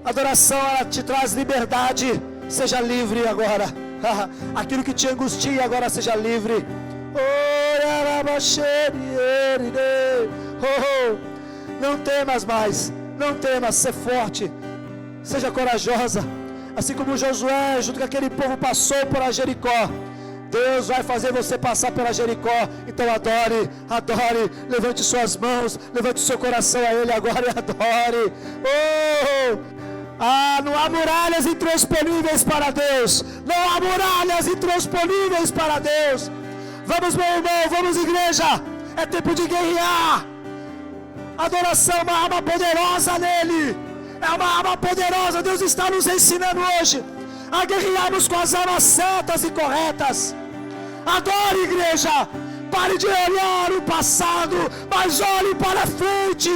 A adoração, ela te traz liberdade. Seja livre agora. Aquilo que te angustia, agora seja livre. Não temas mais. Não temas, ser forte. Seja corajosa. Assim como Josué, junto com aquele povo, passou por Jericó. Deus vai fazer você passar pela Jericó. Então adore, levante suas mãos, levante seu coração a Ele agora e adore. Não há muralhas intransponíveis para Deus. Não há muralhas intransponíveis para Deus. Vamos, meu irmão, vamos, igreja. É tempo de guerrear. Adoração é uma arma poderosa nele. É uma arma poderosa. Deus está nos ensinando hoje a guerrearmos com as armas certas e corretas. Adore, igreja. Pare de olhar o passado, mas olhe para frente.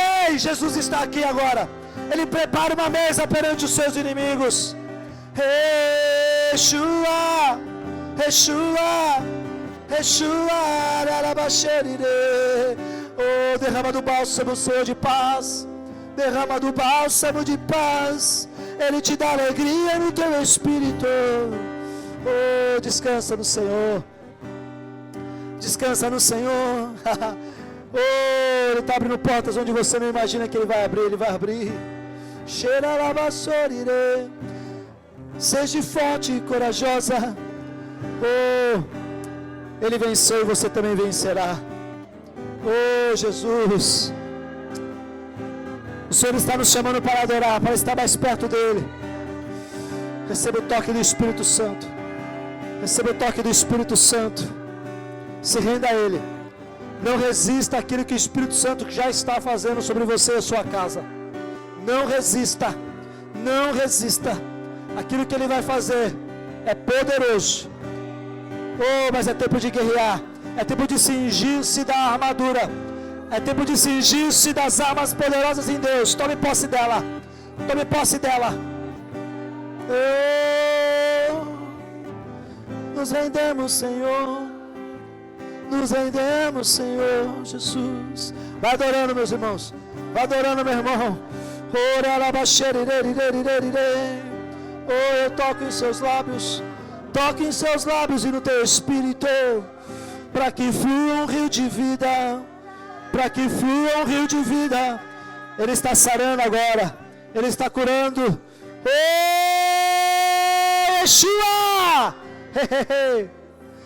Ei, Jesus está aqui agora. Ele prepara uma mesa perante os seus inimigos. Derrama do bálsamo, Senhor, de paz. Derrama do bálsamo de paz. Ele te dá alegria no teu espírito. Descansa no Senhor. Descansa no Senhor. Ele está abrindo portas onde você não imagina que Ele vai abrir. Ele vai abrir. Seja forte e corajosa. Ele venceu e você também vencerá. Jesus. O Senhor está nos chamando para adorar, para estar mais perto dEle. Receba o toque do Espírito Santo. Receba o toque do Espírito Santo. Se renda a Ele. Não resista àquilo que o Espírito Santo já está fazendo sobre você e a sua casa. Não resista. Não resista. Aquilo que Ele vai fazer é poderoso. Mas é tempo de guerrear. É tempo de cingir-se da armadura. É tempo de cingir-se das armas poderosas em Deus. Tome posse dela. Tome posse dela. Nos rendemos, Senhor. Nos rendemos, Senhor Jesus. Vai adorando, meus irmãos. Vai adorando, meu irmão. Eu toco em seus lábios. Toque em seus lábios e no teu espírito. Para que flua um rio de vida. Para que flua um rio de vida. Ele está sarando agora. Ele está curando. Yeshua!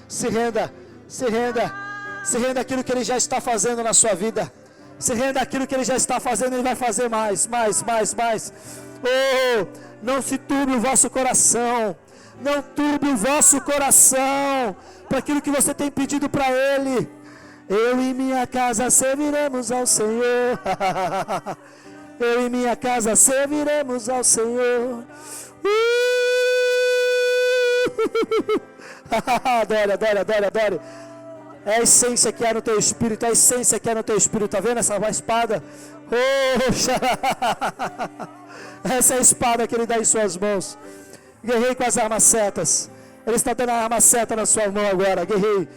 Se renda. Se renda. Se renda aquilo que Ele já está fazendo na sua vida. Se renda aquilo que Ele já está fazendo. Ele vai fazer mais. Não se turbe o vosso coração. Não turbe o vosso coração para aquilo que você tem pedido para Ele. Eu e minha casa serviremos ao Senhor. Eu e minha casa serviremos ao Senhor. Adore. É a essência que há no teu espírito. É a essência que há no teu espírito. Está vendo essa espada? Essa é a espada que Ele dá em suas mãos. Guerrei com as armas certas. Ele está dando a arma certa na sua mão agora. Guerrei.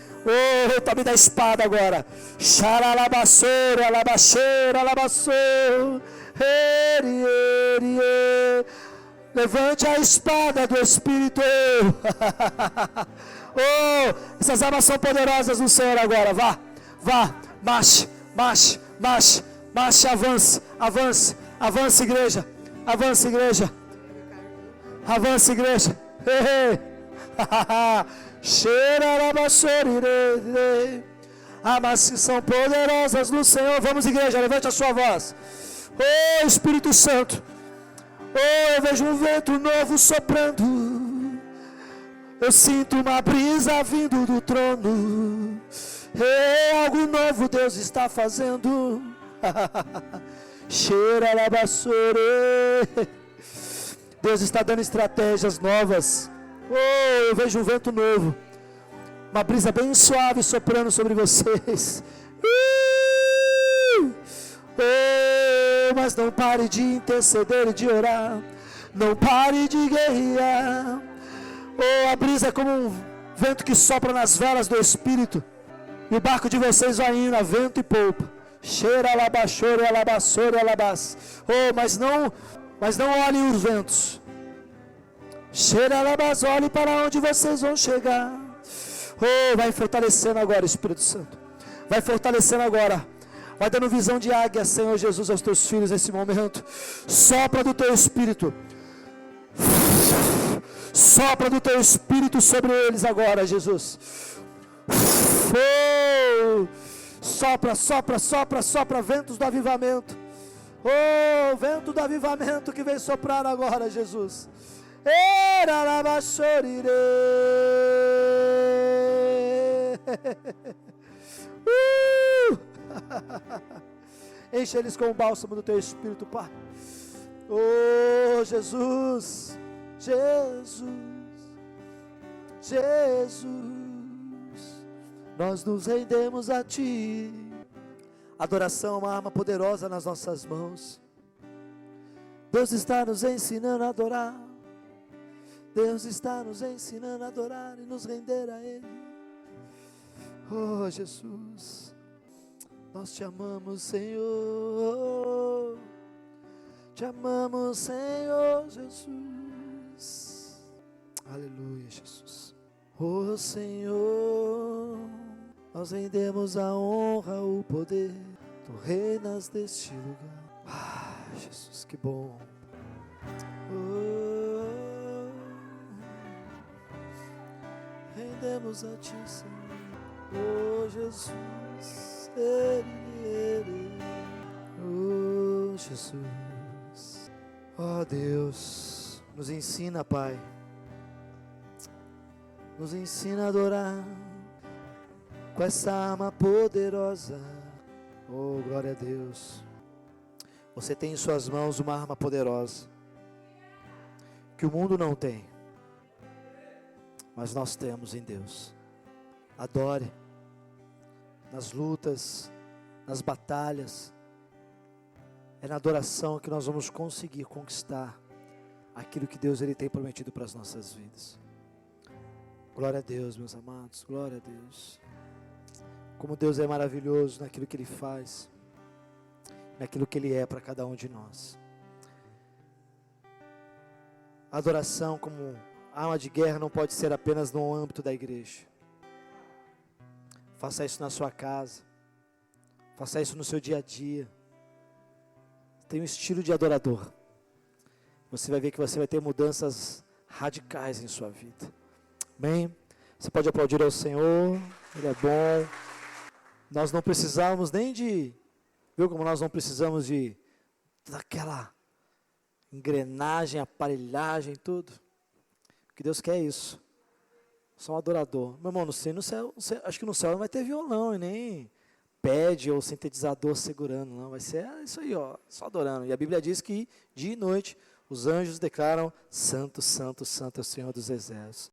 Tome da espada agora. Xaralabassora, alabaxeira, alabassou. Levante a espada do Espírito. Oh, essas armas são poderosas no Senhor agora. Vá, marche, avance, igreja. Avance, igreja. Armas que são poderosas no Senhor. Vamos, igreja, levante a sua voz. Oh, Espírito Santo. Oh, eu vejo um vento novo soprando. Eu sinto uma brisa vindo do trono. Algo novo Deus está fazendo. Deus está dando estratégias novas. Oh, eu vejo um vento novo. Uma brisa bem suave soprando sobre vocês. Oh, mas não pare de interceder e de orar. Não pare de guerrear. Oh, a brisa é como um vento que sopra nas velas do Espírito. E o barco de vocês vai indo a vento e polpa. Cheira alabaxore, alabaçore, alabás. Oh, mas não olhem os ventos. Cheira alabás, olhe para onde vocês vão chegar. Oh, vai fortalecendo agora, Espírito Santo. Vai fortalecendo agora. Vai dando visão de águia, Senhor Jesus, aos teus filhos nesse momento. Sopra do teu Espírito. Sopra do teu Espírito sobre eles agora, Jesus. Oh, sopra, ventos do avivamento. Oh, vento do avivamento que vem soprar agora, Jesus. Enche eles com o bálsamo do teu Espírito, Pai. Oh, Jesus. Nós nos rendemos a Ti. Adoração é uma arma poderosa nas nossas mãos. Deus está nos ensinando a adorar. Deus está nos ensinando a adorar e nos render a Ele. Oh, Jesus, nós te amamos, Senhor. Te amamos, Senhor Jesus. Aleluia, Jesus. Oh, Senhor, nós rendemos a honra, o poder. Tu reinas deste lugar. Ah, Jesus, que bom. Oh, rendemos a Ti, Senhor. Oh, Jesus. Oh, Jesus. Oh, Deus, nos ensina, Pai. Nos ensina a adorar com essa arma poderosa. Oh, glória a Deus. Você tem em suas mãos uma arma poderosa que o mundo não tem, mas nós temos em Deus. Adore nas lutas, nas batalhas. É na adoração que nós vamos conseguir conquistar aquilo que Deus Ele tem prometido para as nossas vidas. Glória a Deus, meus amados, glória a Deus. Como Deus é maravilhoso naquilo que Ele faz, naquilo que Ele é para cada um de nós. A adoração como arma de guerra não pode ser apenas no âmbito da igreja. Faça isso na sua casa, faça isso no seu dia a dia. Tenha um estilo de adorador. Você vai ver que você vai ter mudanças radicais em sua vida. Amém? Você pode aplaudir ao Senhor, Ele é bom. Nós não precisamos nem de, viu como nós não precisamos de daquela engrenagem, aparelhagem, tudo. O que Deus quer é isso. Só um adorador. Meu irmão, no céu, acho que no céu não vai ter violão e nem pad ou sintetizador segurando, não. Vai ser isso aí, ó, só adorando. E a Bíblia diz que dia e noite os anjos declaram: Santo, Santo, Santo é o Senhor dos Exércitos.